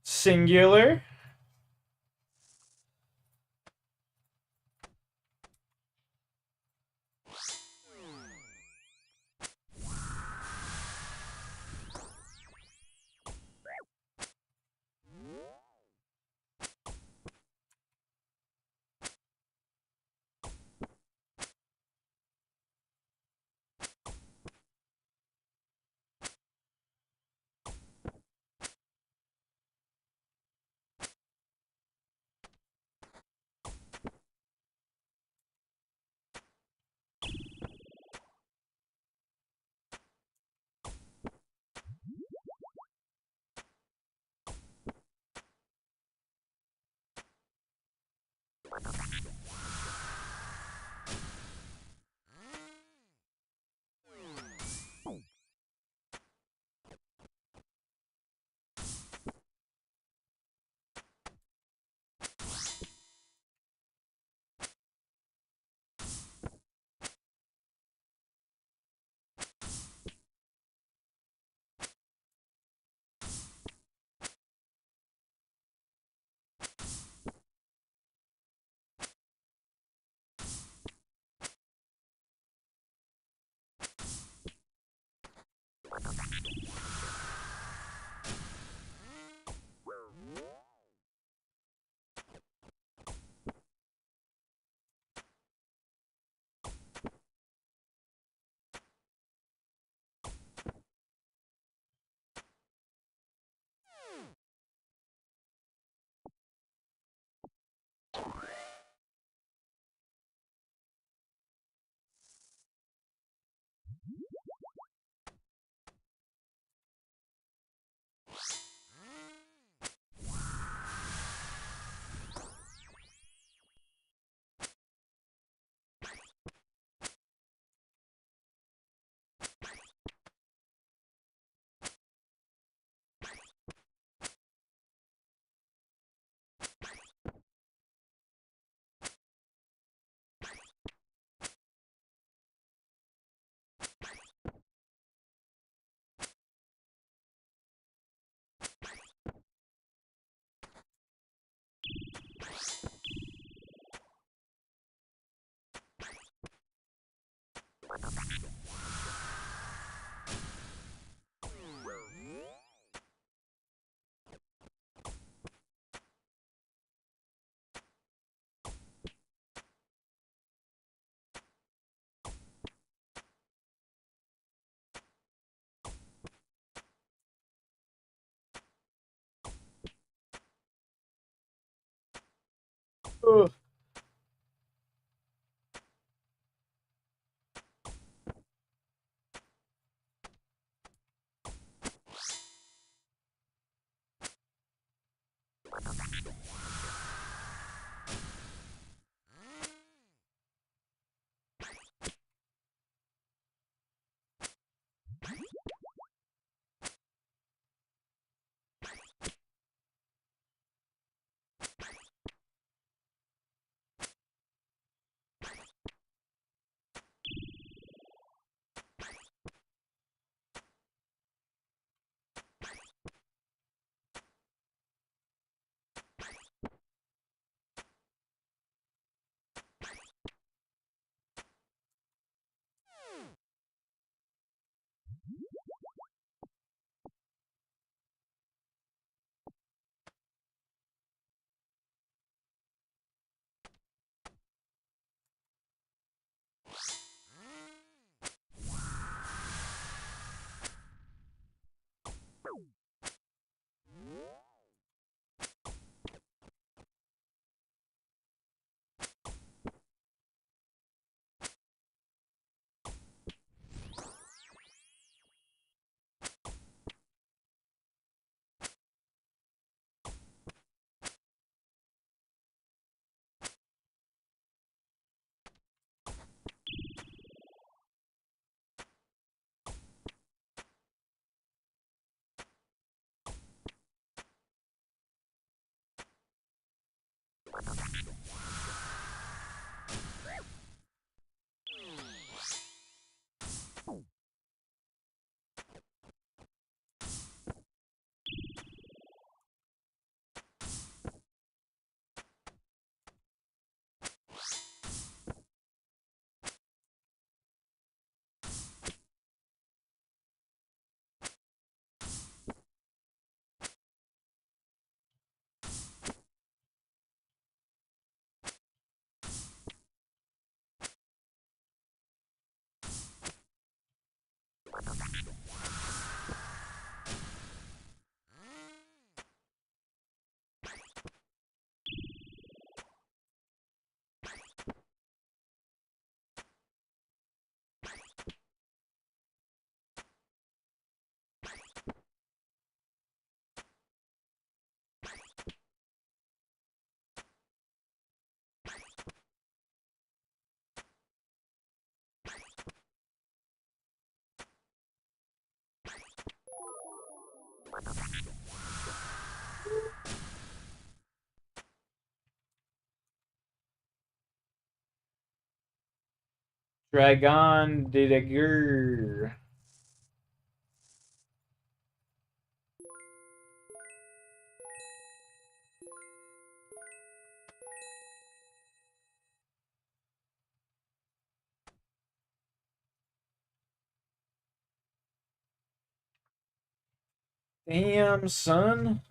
Singular. Ugh. Dragon de la Guerre. Damn, son.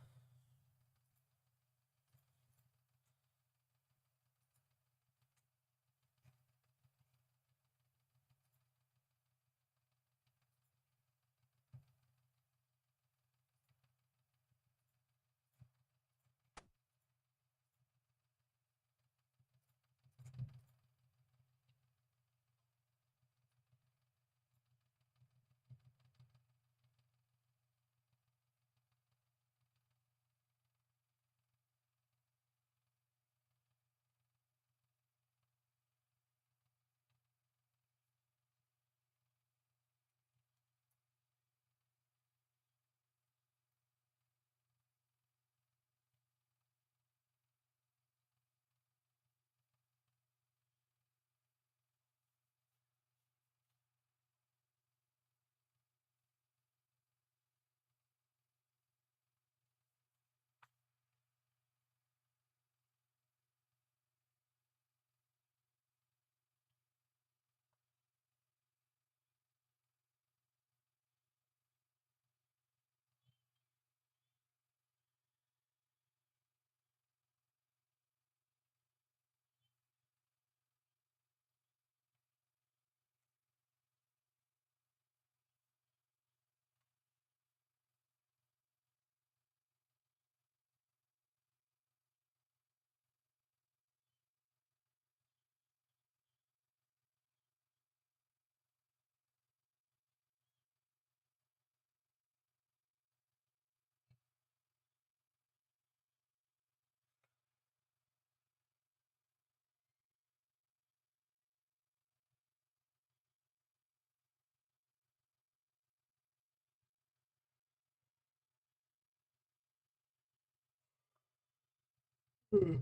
Yo,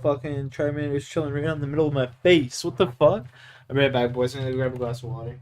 fucking Charmander chilling right on the middle of my face. What the fuck? I'll be right back, boys. I'm gonna grab a glass of water.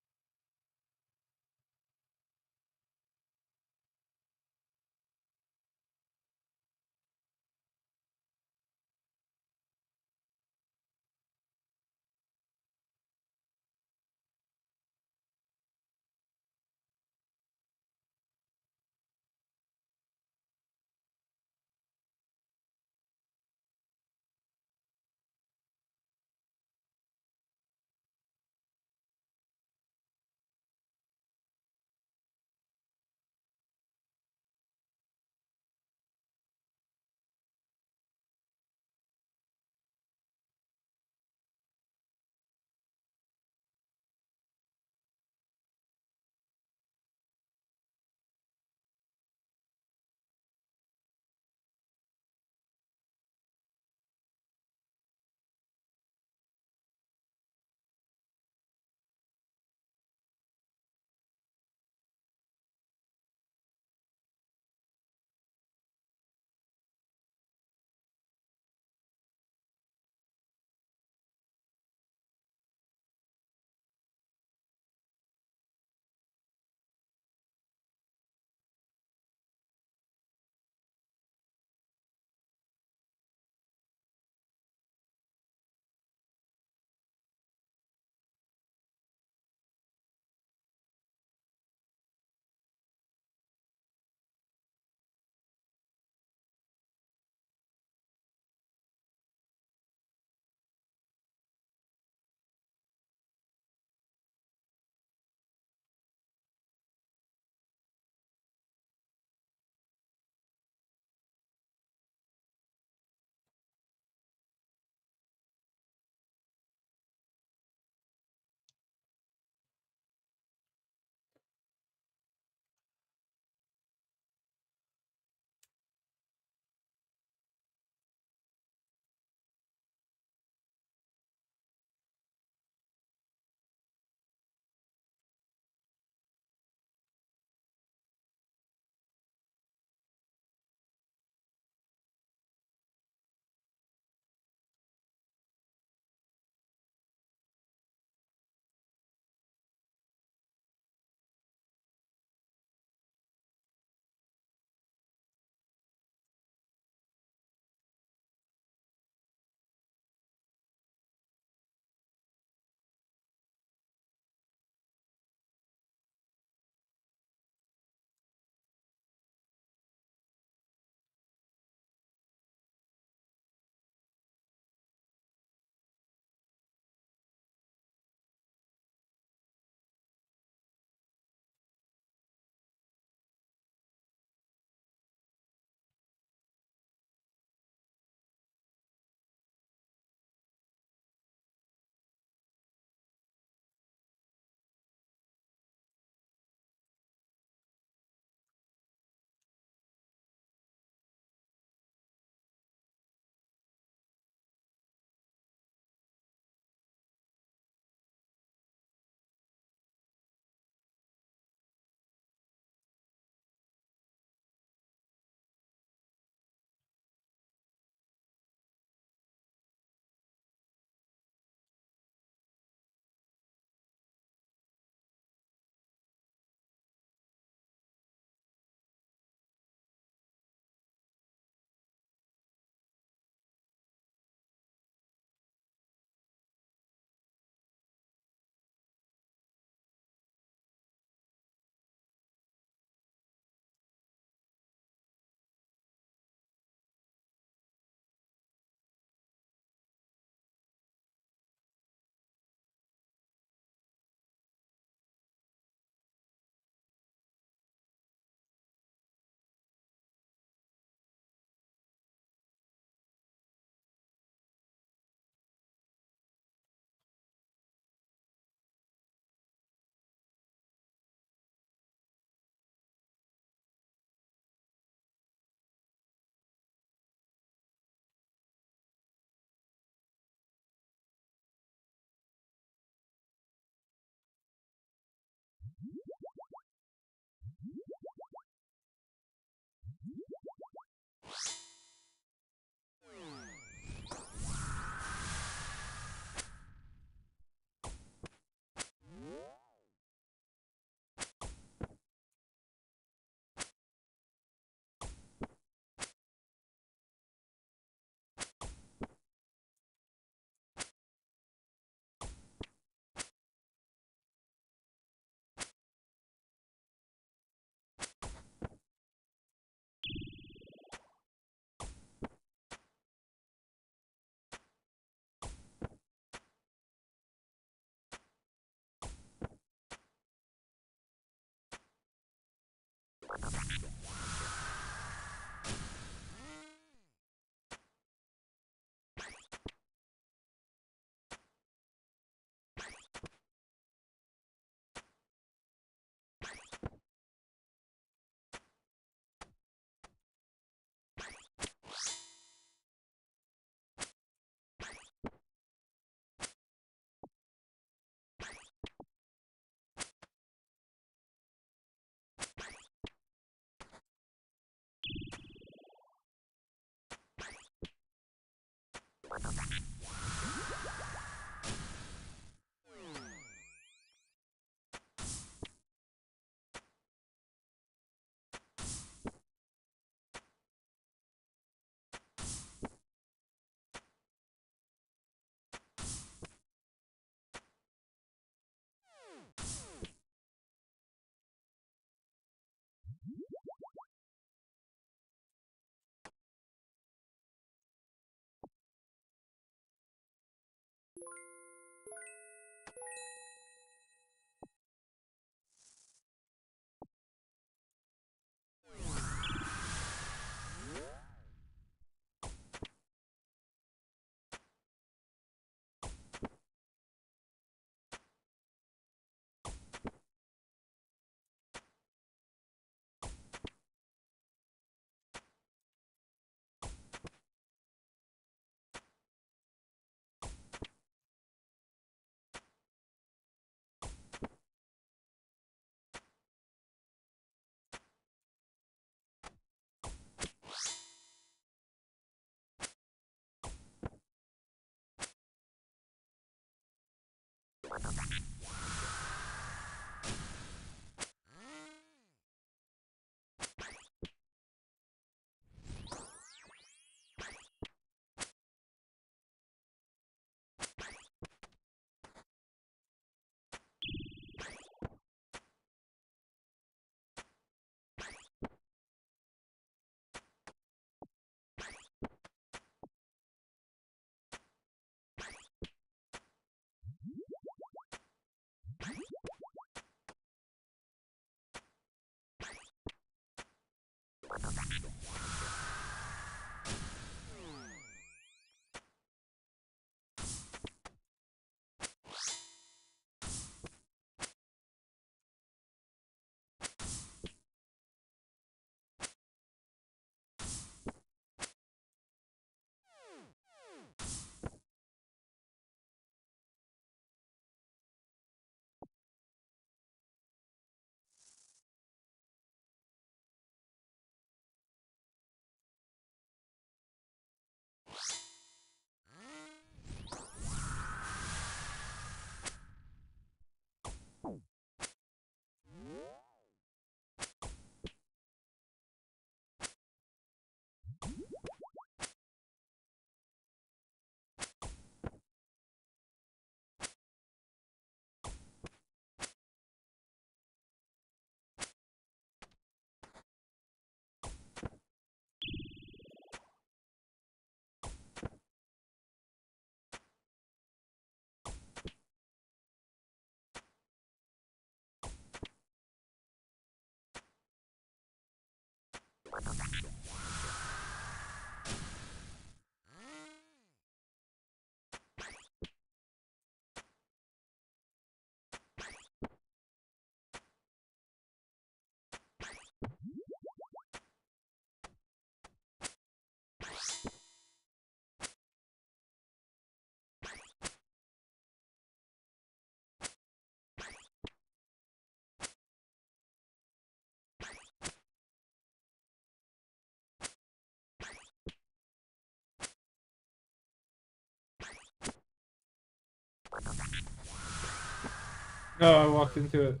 No, I walked into it.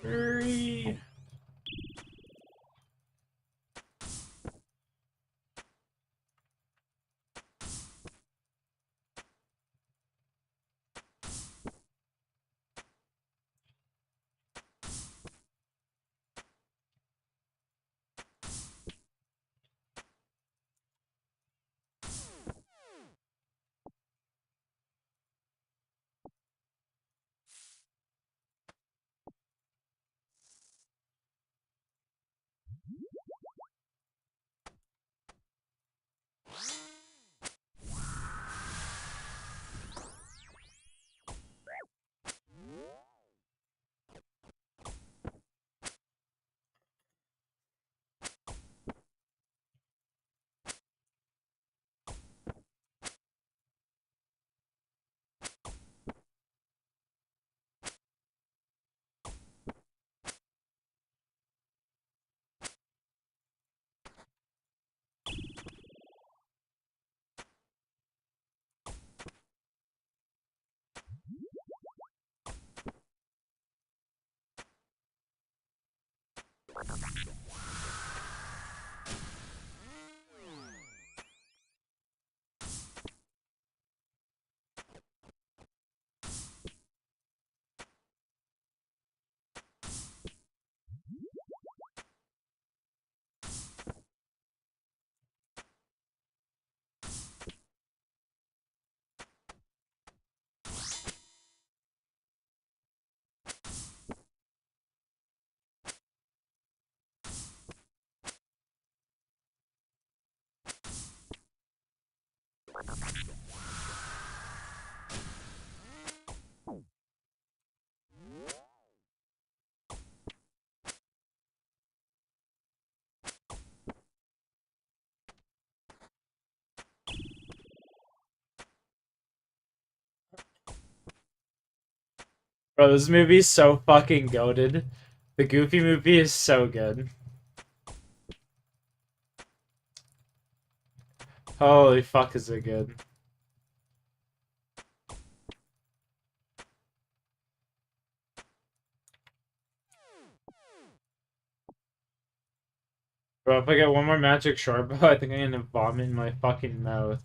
Hurry! Bro, this movie is so fucking goated. The Goofy movie is so good. Holy fuck, is it good. Bro, if I get one more magic short bow, I think I'm gonna vomit in my fucking mouth.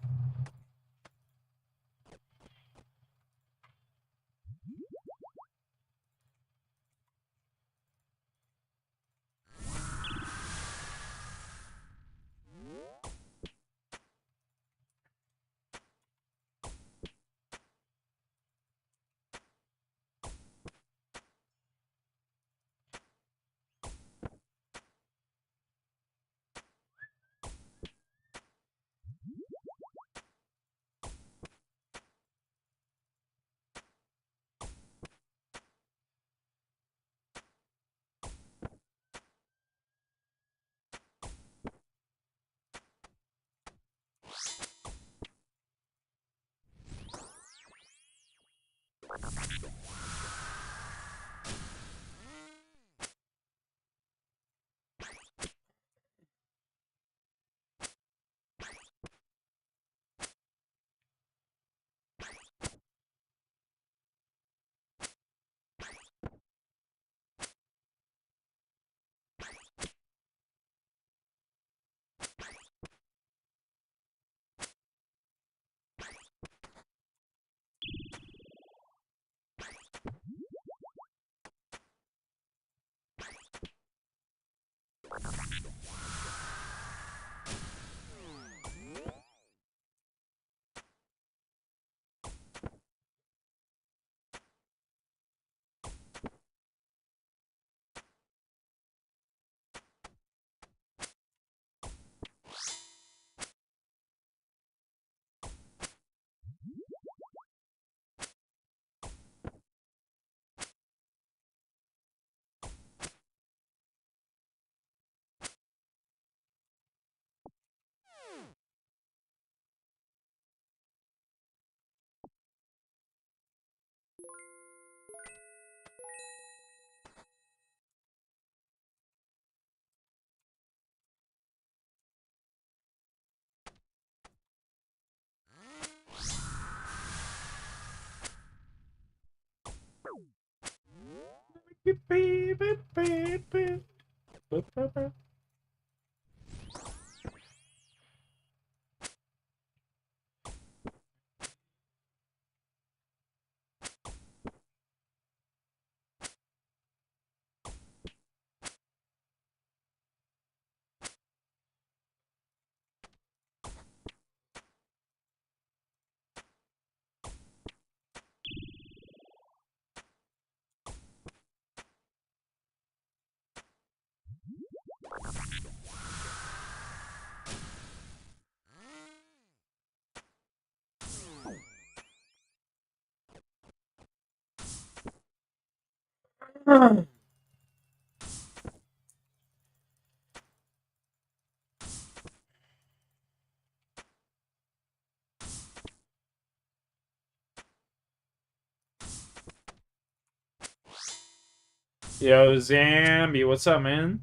Yo, Zambi, what's up, man?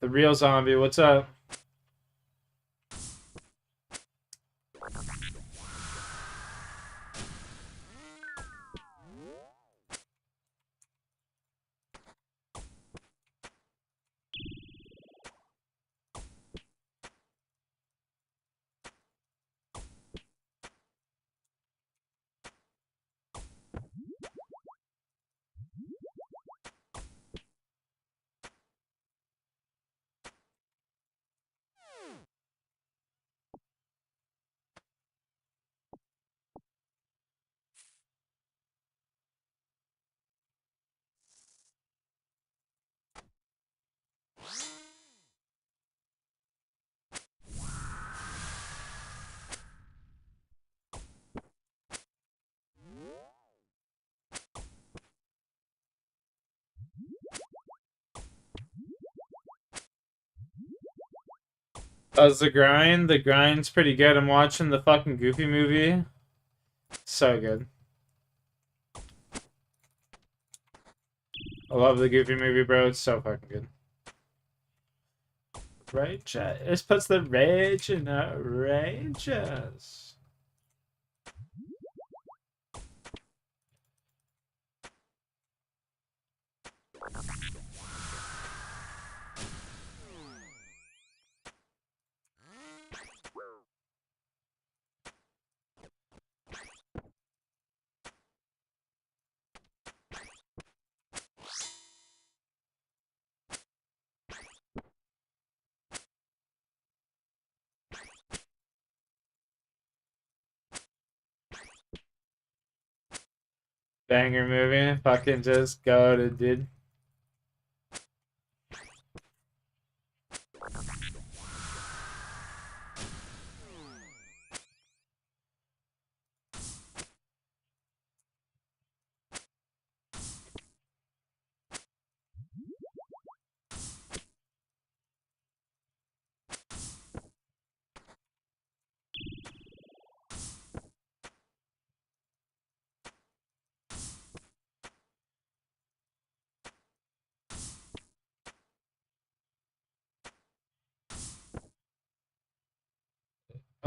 The real zombie, what's up? How's the grind? The grind's pretty good. I'm watching the fucking Goofy movie. So good. I love the Goofy movie, bro. It's so fucking good. Righteous. This puts the rage in outrageous. Banger movie. Fucking just go to dude.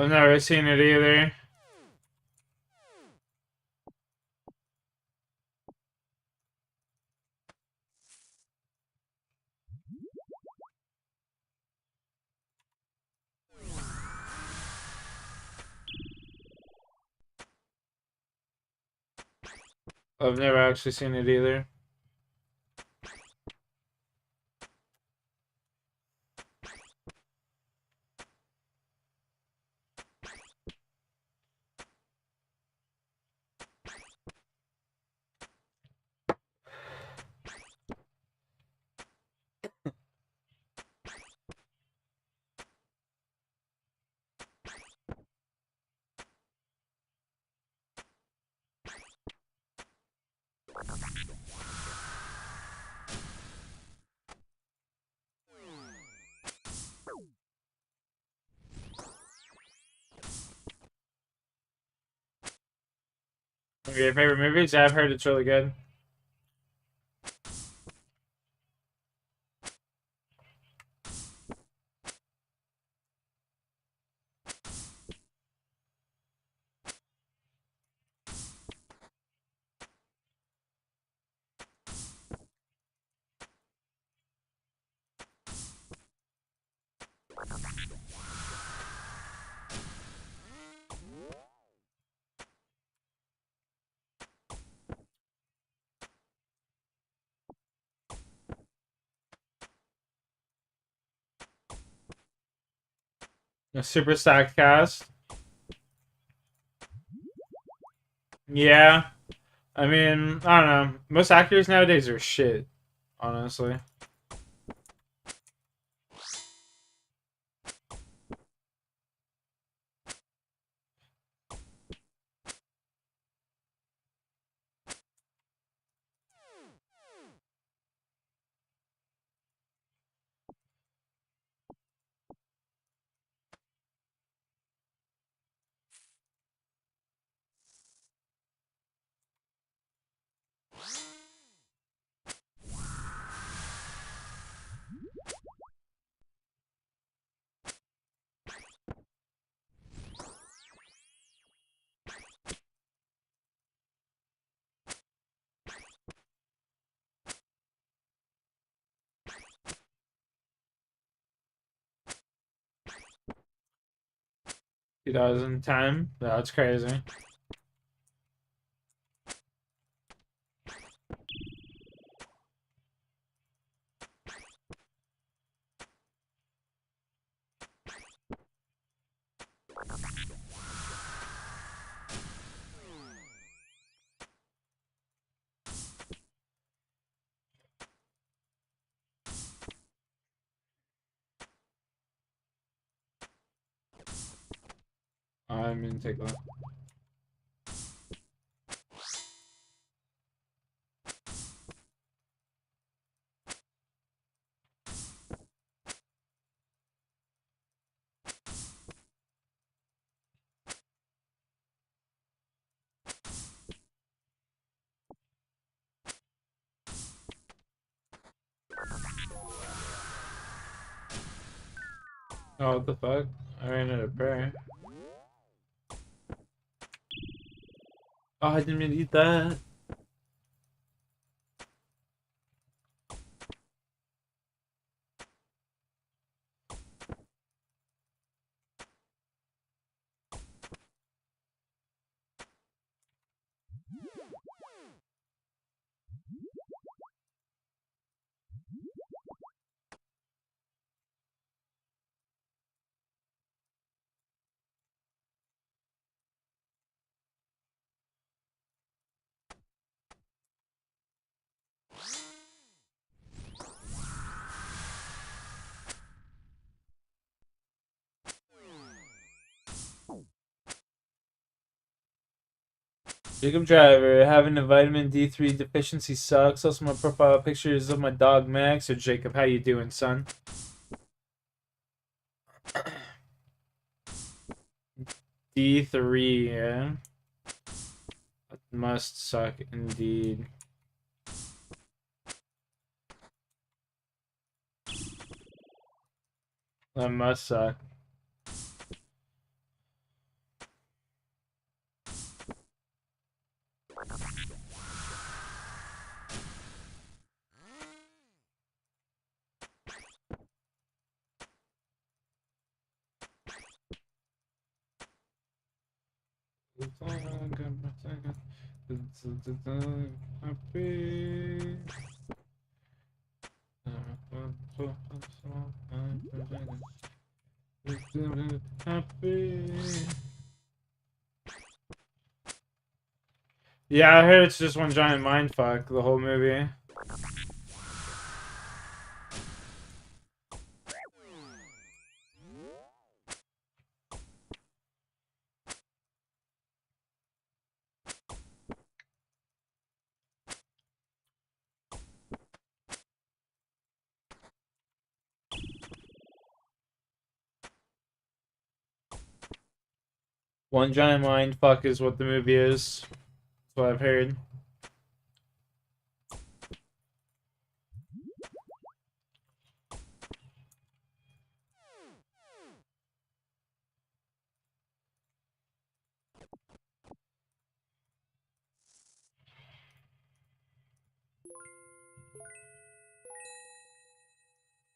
I've never seen it either. I've never actually seen it either. Okay, favorite movies? I've heard it's really good. A super stacked cast. Yeah. I mean, I don't know. Most actors nowadays are shit, honestly. Two 2010. That's crazy. I'm gonna take that. Oh, what the fuck? I ran out of prayer. Oh, I didn't mean to eat that. Jacob Driver, having a vitamin D3 deficiency sucks. Also, my profile pictures of my dog Max. So Jacob, how you doing, son? D3, yeah. That must suck indeed. That must suck. Yeah, I heard it's just one giant mindfuck, the whole movie. One giant mindfuck is what the movie is. That's what I've heard.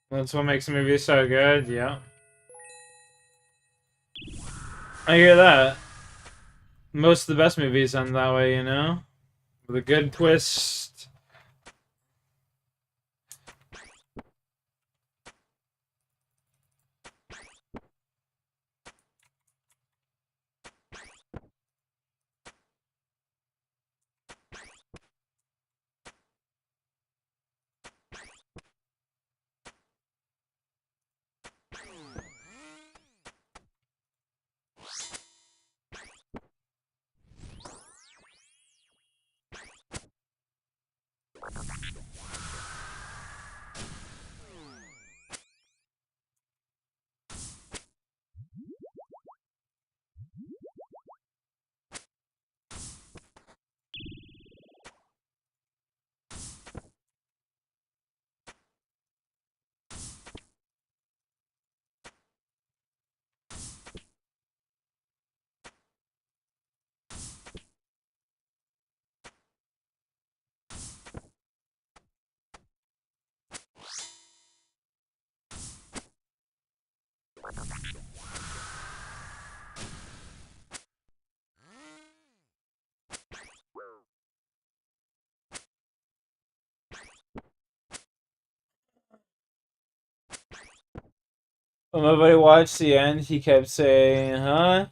That's what makes a movie so good, yeah. I hear that. Most of the best movies end that way, you know? With a good twist. When nobody watched the end, he kept saying, huh?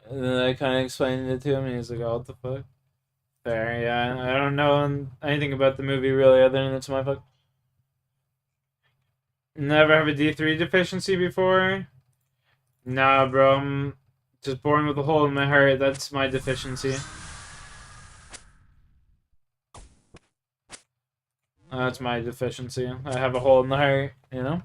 And then I kind of explained it to him, and he was like, oh, what the fuck? Fair, yeah. I don't know anything about the movie really, other than it's my fuck. Never have a D3 deficiency before? Nah, bro. I'm just born with a hole in my heart. That's my deficiency. That's my deficiency. I have a hole in the heart, you know?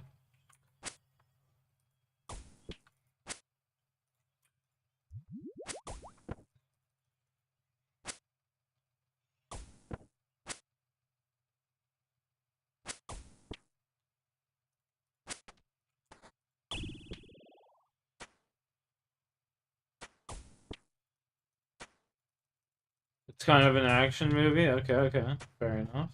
It's kind of an action movie. Okay, okay. Fair enough.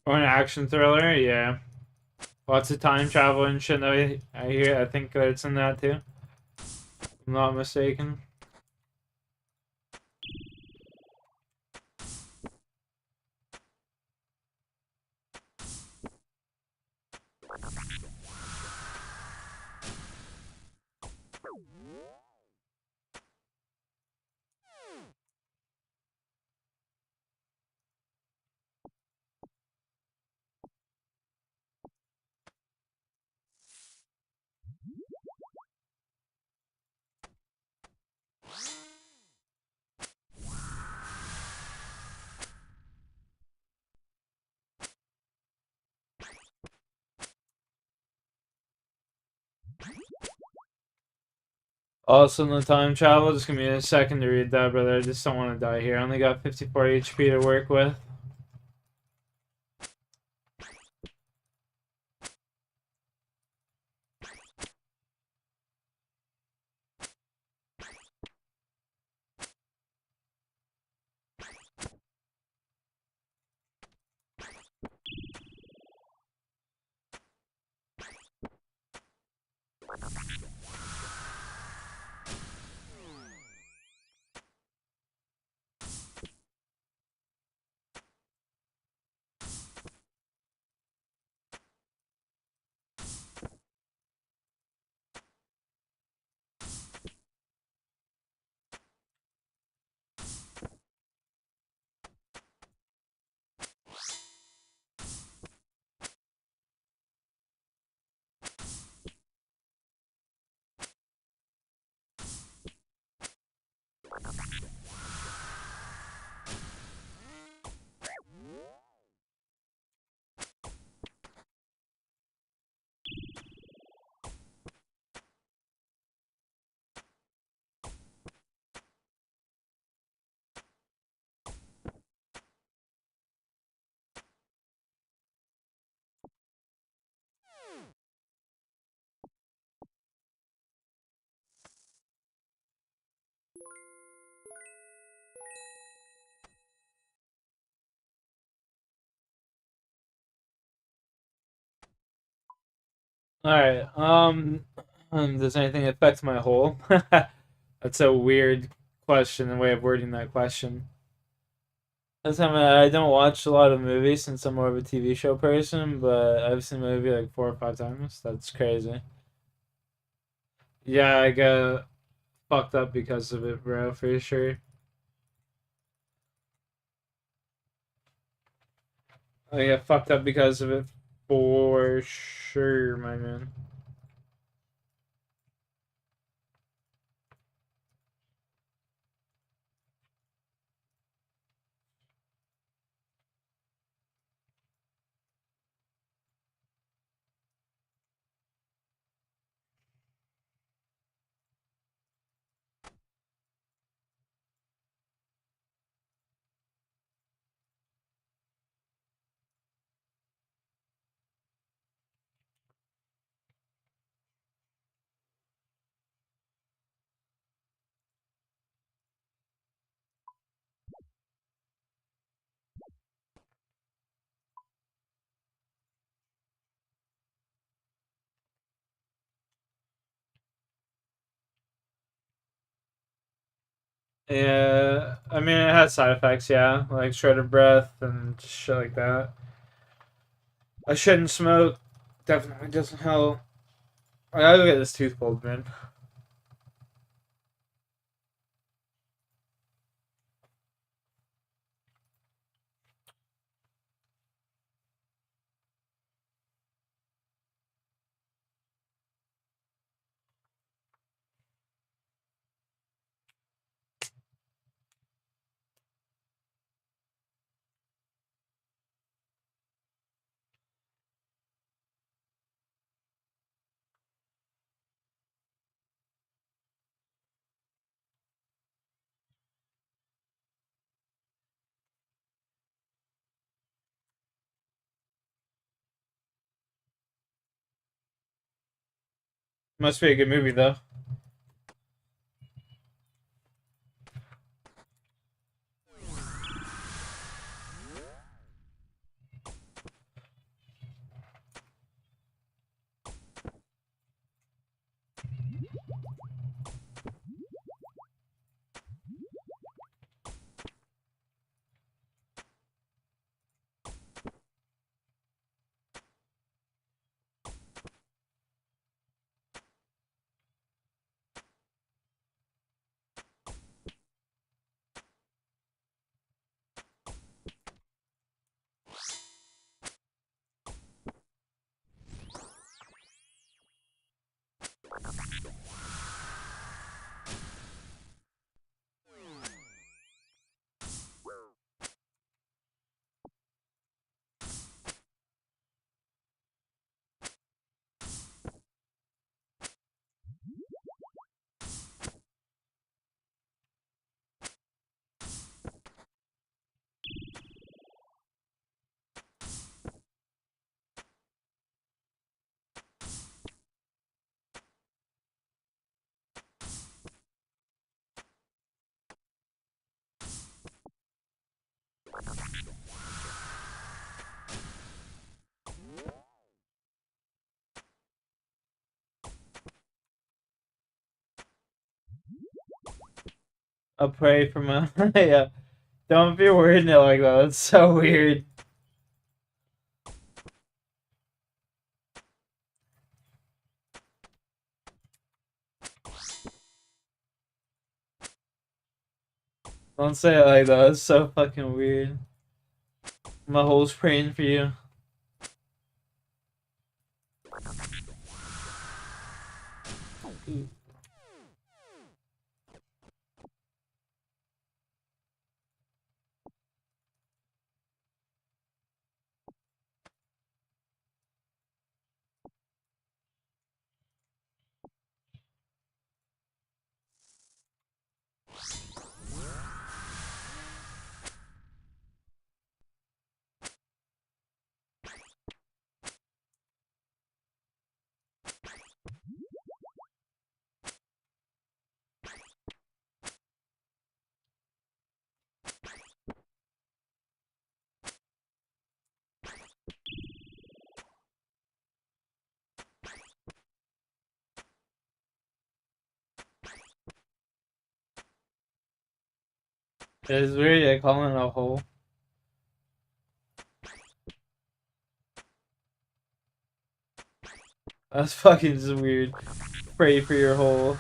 Or an action thriller, yeah. Lots of time travel and shit. I think that it's in that too. If I'm not mistaken. Also, in the time travel, just give me a second to read that, brother. I just don't want to die here. I only got 54 HP to work with. Alright, does anything affect my hole? That's a weird question, the way of wording that question. That's time I don't watch a lot of movies since I'm more of a TV show person, but I've seen a movie like 4 or 5 times. That's crazy. Yeah, I got fucked up because of it, bro, for sure. I got fucked up because of it for sure, my man. Yeah, I mean, it has side effects, yeah, like shredded breath and shit like that. I shouldn't smoke. Definitely doesn't help. I gotta go get this tooth pulled, man. Must be a good movie, though. a prey from a yeah. Don't be wording it like that. That's so weird. Don't say it like that. It's so fucking weird. My hole's praying for you. It's weird. I call it a hole. That's fucking just weird. Pray for your hole.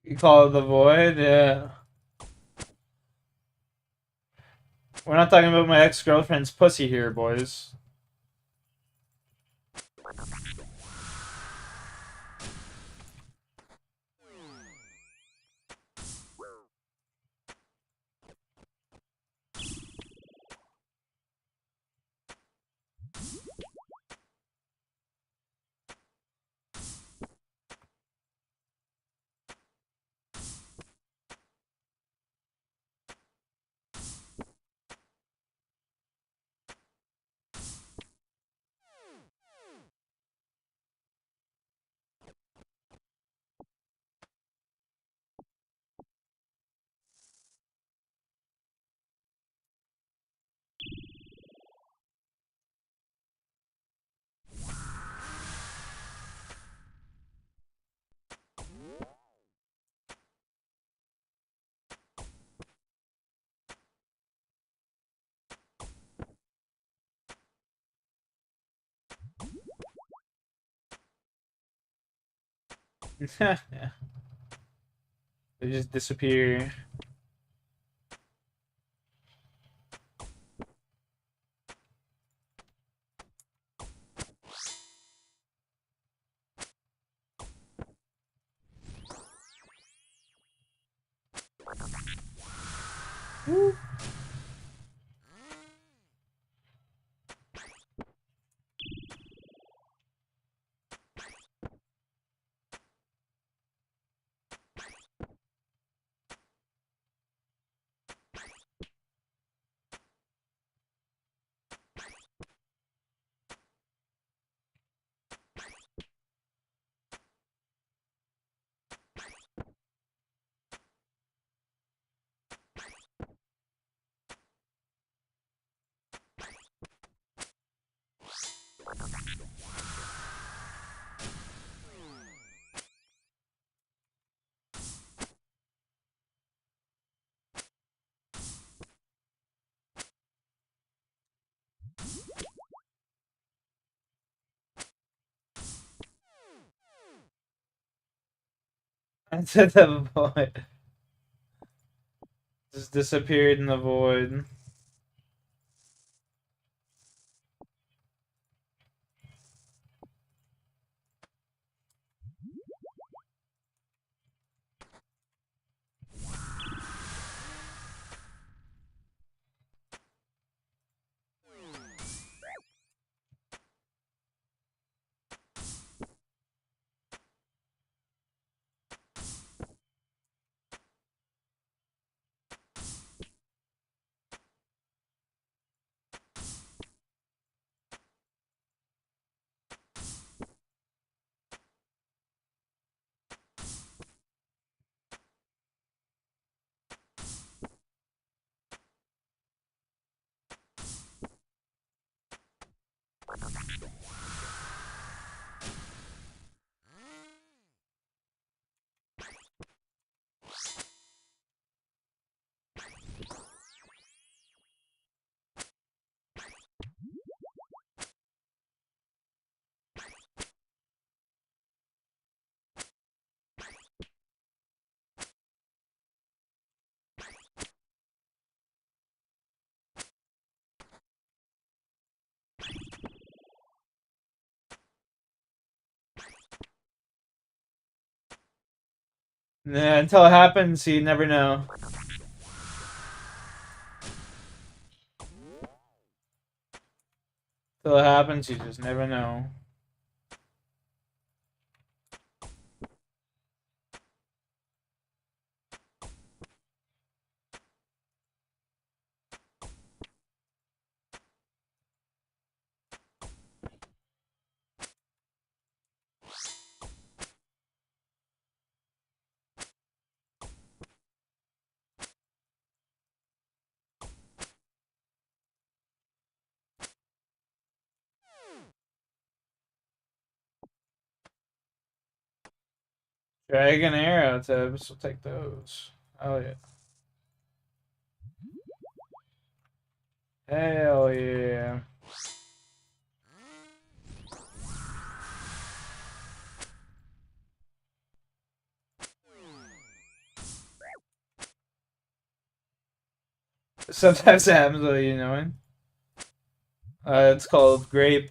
You call it the void? Yeah. We're not talking about my ex-girlfriend's pussy here, boys. They just disappear. Woo. I said the void. Just disappeared in the void. Yeah, until it happens, you never know. Until it happens, you just never know. Dragon arrow tips, we'll take those. Oh yeah. Hell yeah. Sometimes it happens without you knowing. It's called grape.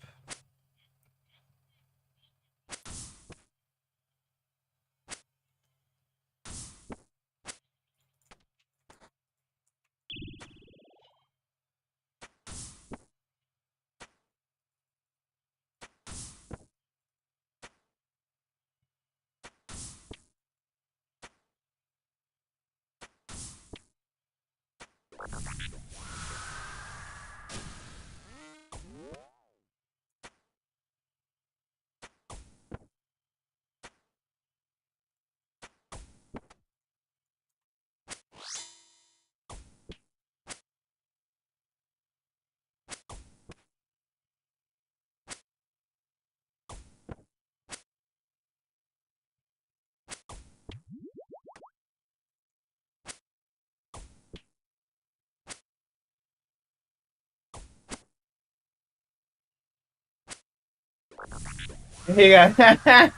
Yeah. I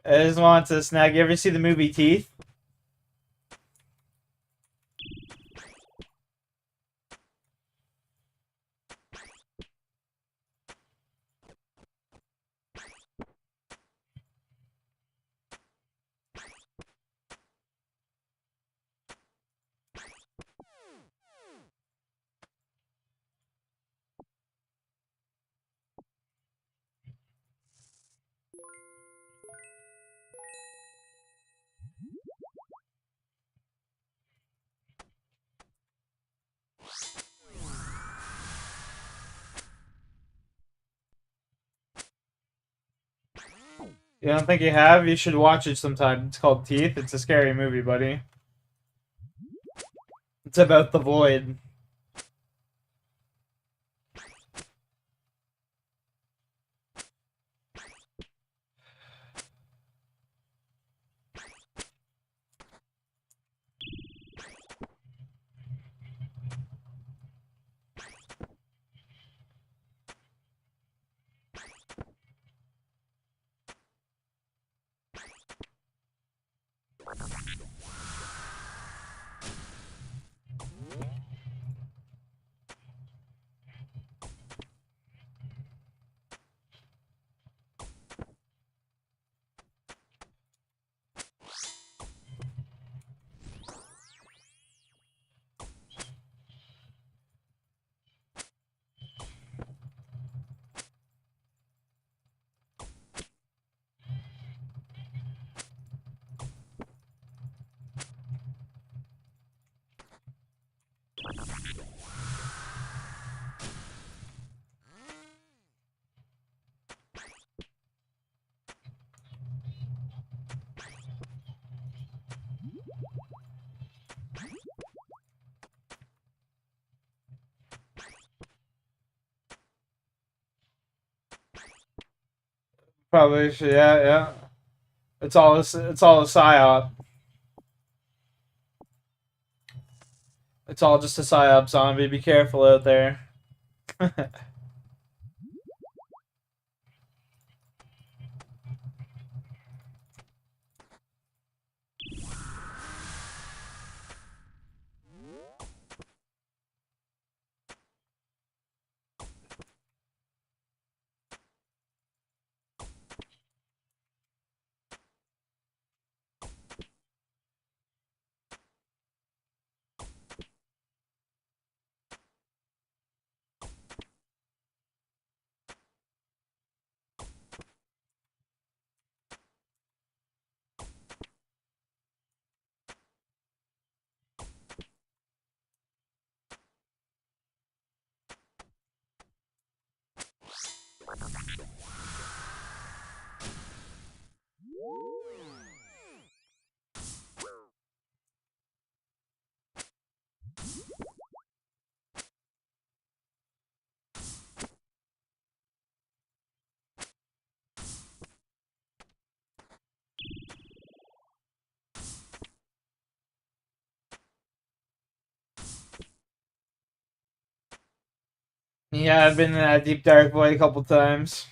just want to snag. You ever see the movie Teeth? You don't think you have? You should watch it sometime. It's called Teeth. It's a scary movie, buddy. It's about the void. Probably should, yeah, yeah. It's all a psyop. It's all just a psyop, zombie. Be careful out there. Yeah, I've been in that deep dark void a couple times.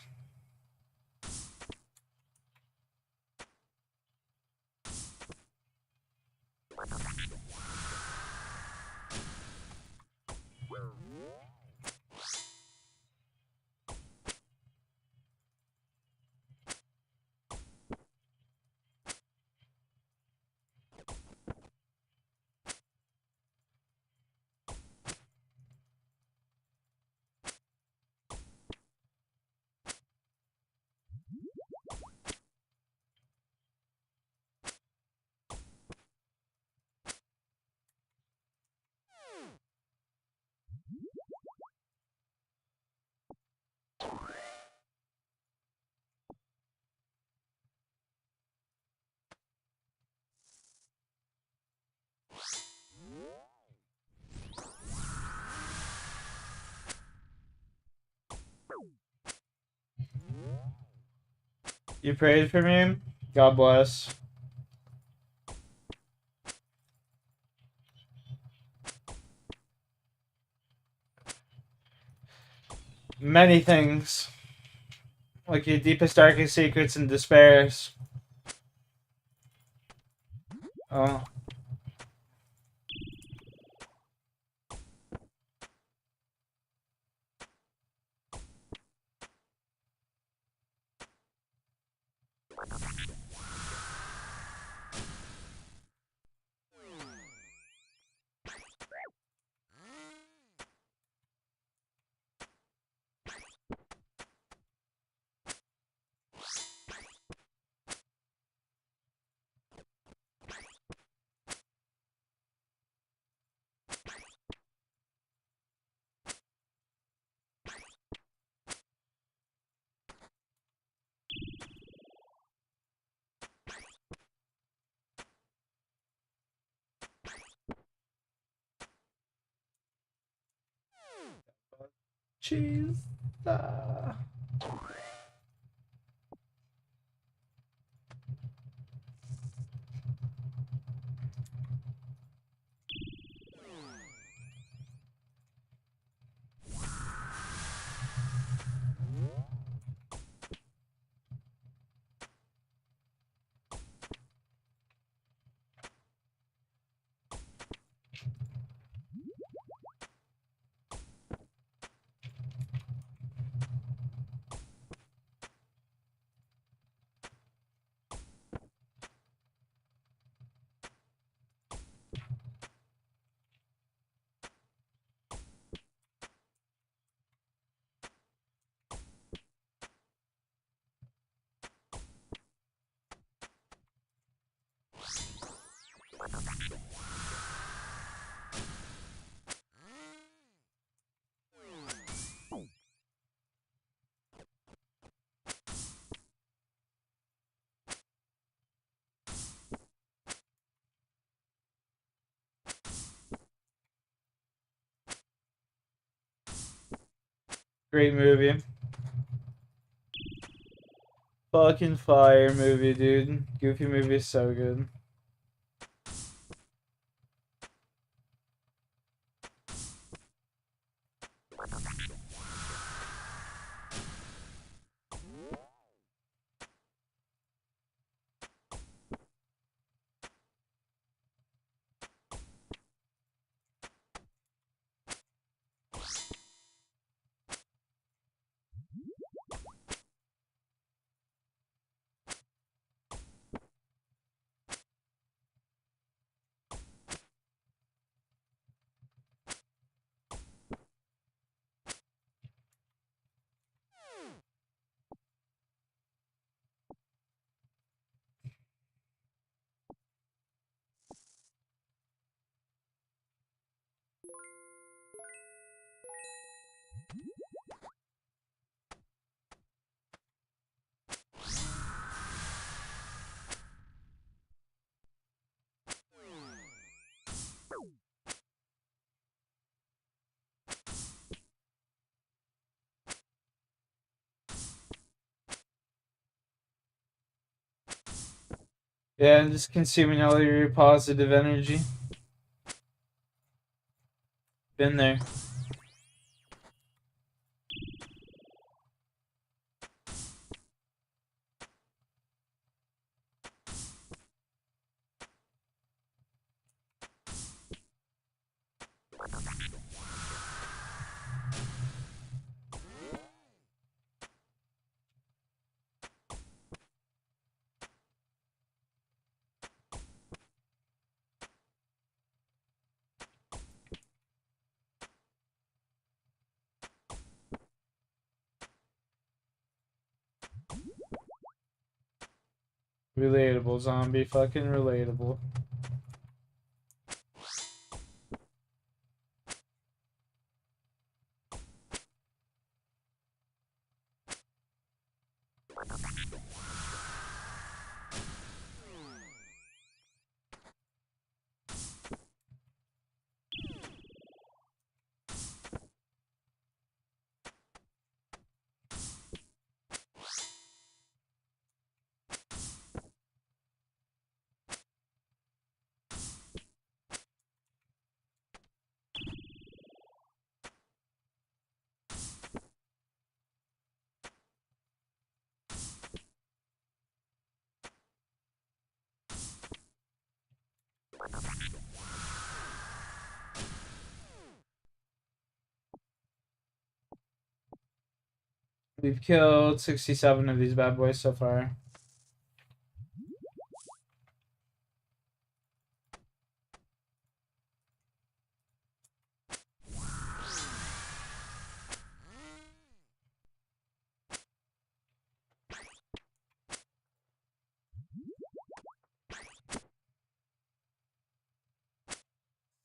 You prayed for me? God bless. Many things. Like your deepest, darkest secrets and despairs. Oh. Jeez. Great movie. Fucking fire movie, dude. Goofy movie is so good. Yeah, and just consuming all your positive energy. Been there. Relatable, zombie. Fucking relatable. We've killed 67 of these bad boys so far.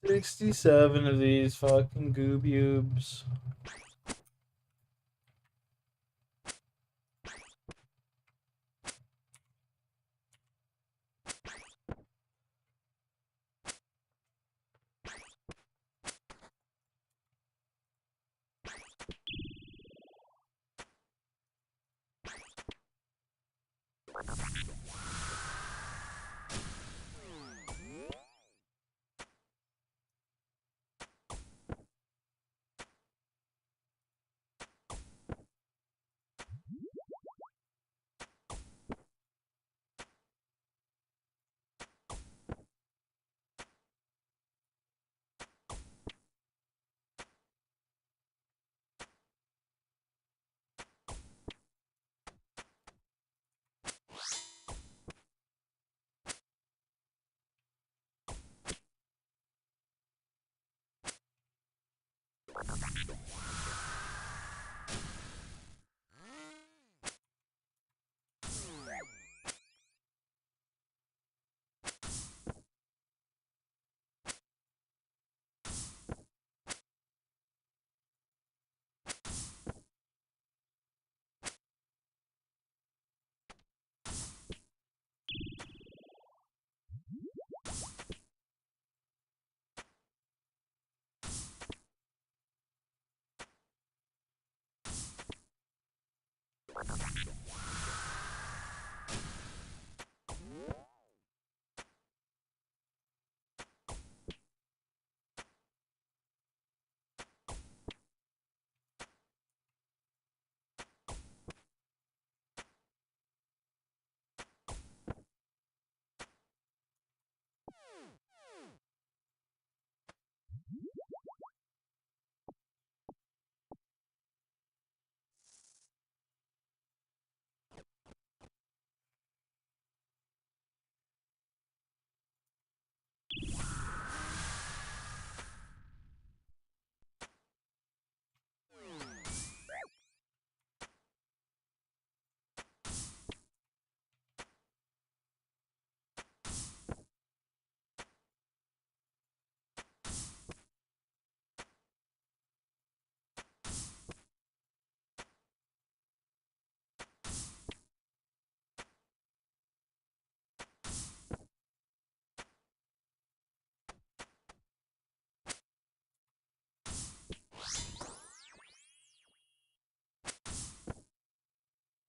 $67 of these fucking goobubes.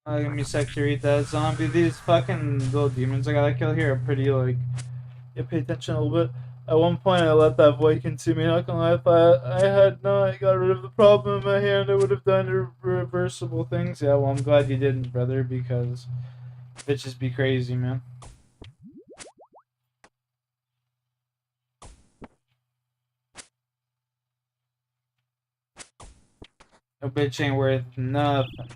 Give me a sec to read that zombie. These fucking little demons I gotta kill here are pretty, like, you pay attention a little bit. At one point, I let that void consume me. Not gonna lie, if I had not got rid of the problem in my hand, I would have done irreversible things. Yeah, well, I'm glad you didn't, brother, because bitches be crazy, man. A bitch ain't worth nothing.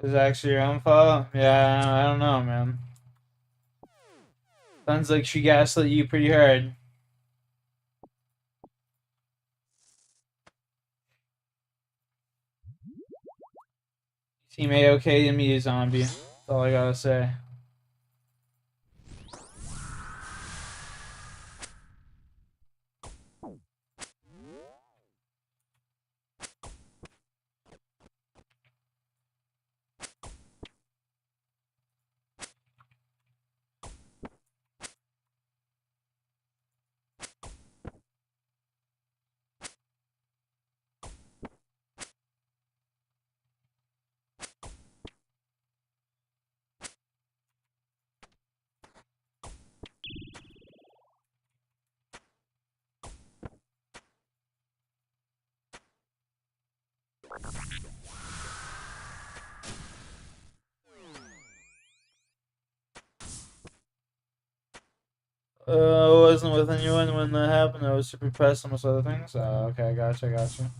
Is actually your own fault? Yeah, I don't know, man. Sounds like she gaslit you pretty hard. Team A-okay to me, zombie. That's all I gotta say. I wasn't with anyone when that happened. I was super pressed on most other things. Okay, gotcha.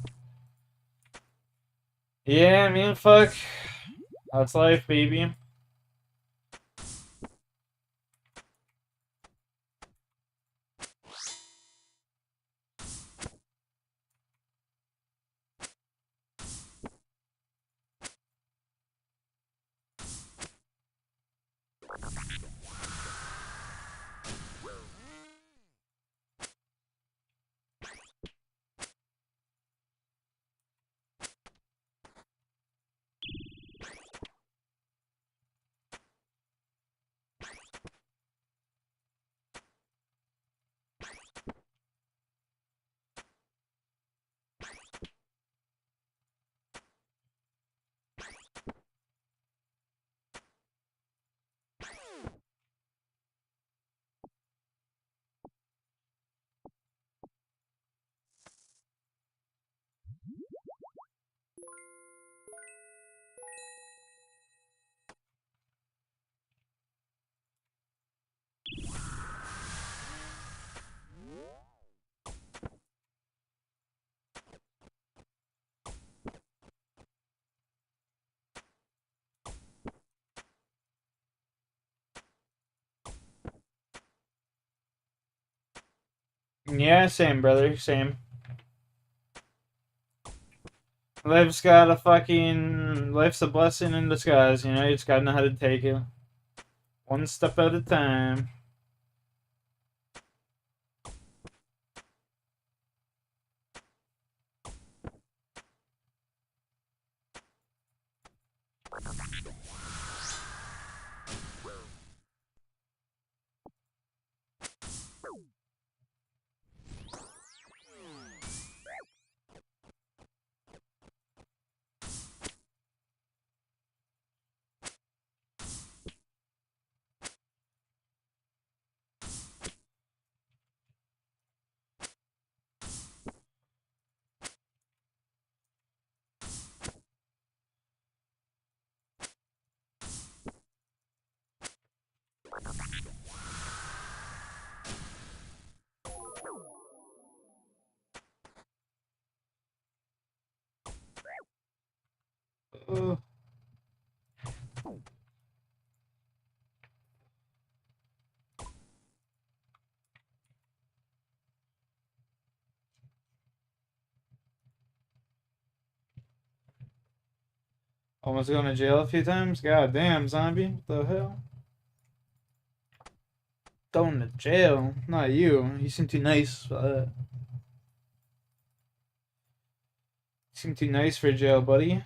Yeah, I mean, fuck. That's life, baby. Yeah, same, brother, same. Life's a blessing in disguise, you know, you just gotta know how to take it. One step at a time. Almost going to jail a few times? God damn, zombie. What the hell? Going to jail? Not you. You seem too nice. You seem too nice for jail, buddy.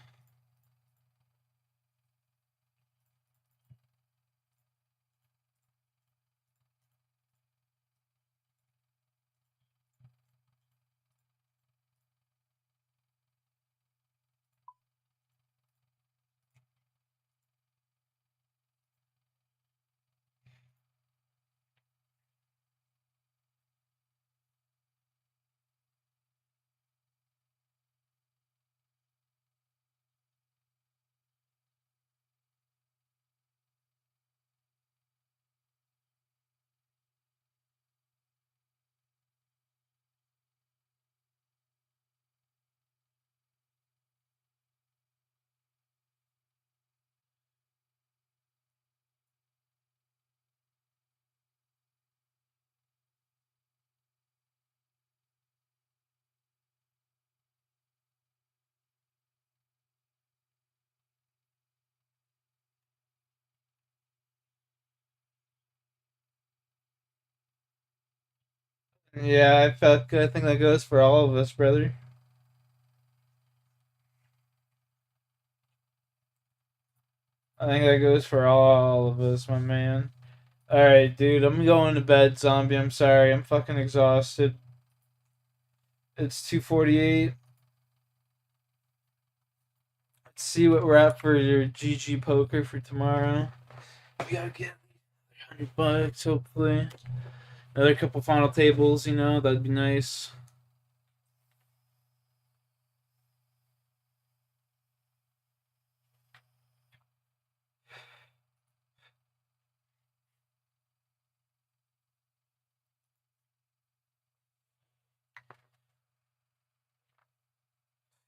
Yeah, I think that goes for all of us, brother. I think that goes for all of us, my man. Alright, dude, I'm going to bed, zombie. I'm sorry. I'm fucking exhausted. It's 2:48. Let's see what we're at for your GG poker for tomorrow. We gotta get $100, hopefully. Another couple final tables, you know, that'd be nice.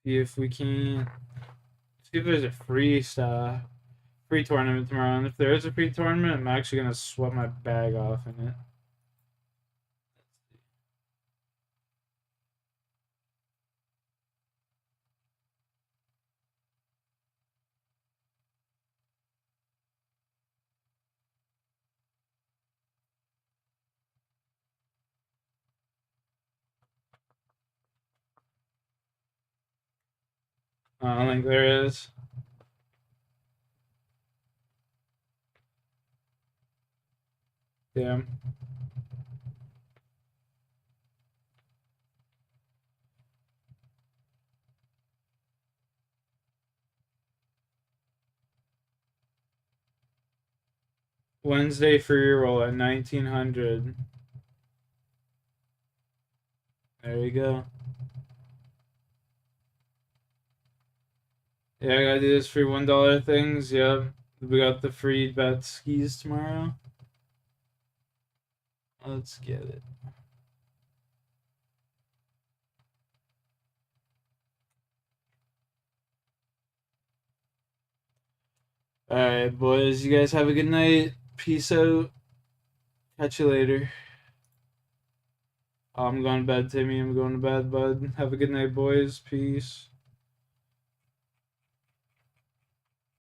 See if we can. See if there's a free tournament tomorrow. And if there is a free tournament, I'm actually gonna sweat my bag off in it. I don't think there is. Damn. Wednesday free roll at 1900. There you go. Yeah, I gotta do this free $1 things. Yep. We got the free bet skis tomorrow. Let's get it. Alright, boys. You guys have a good night. Peace out. Catch you later. I'm going to bed, Timmy. I'm going to bed, bud. Have a good night, boys. Peace.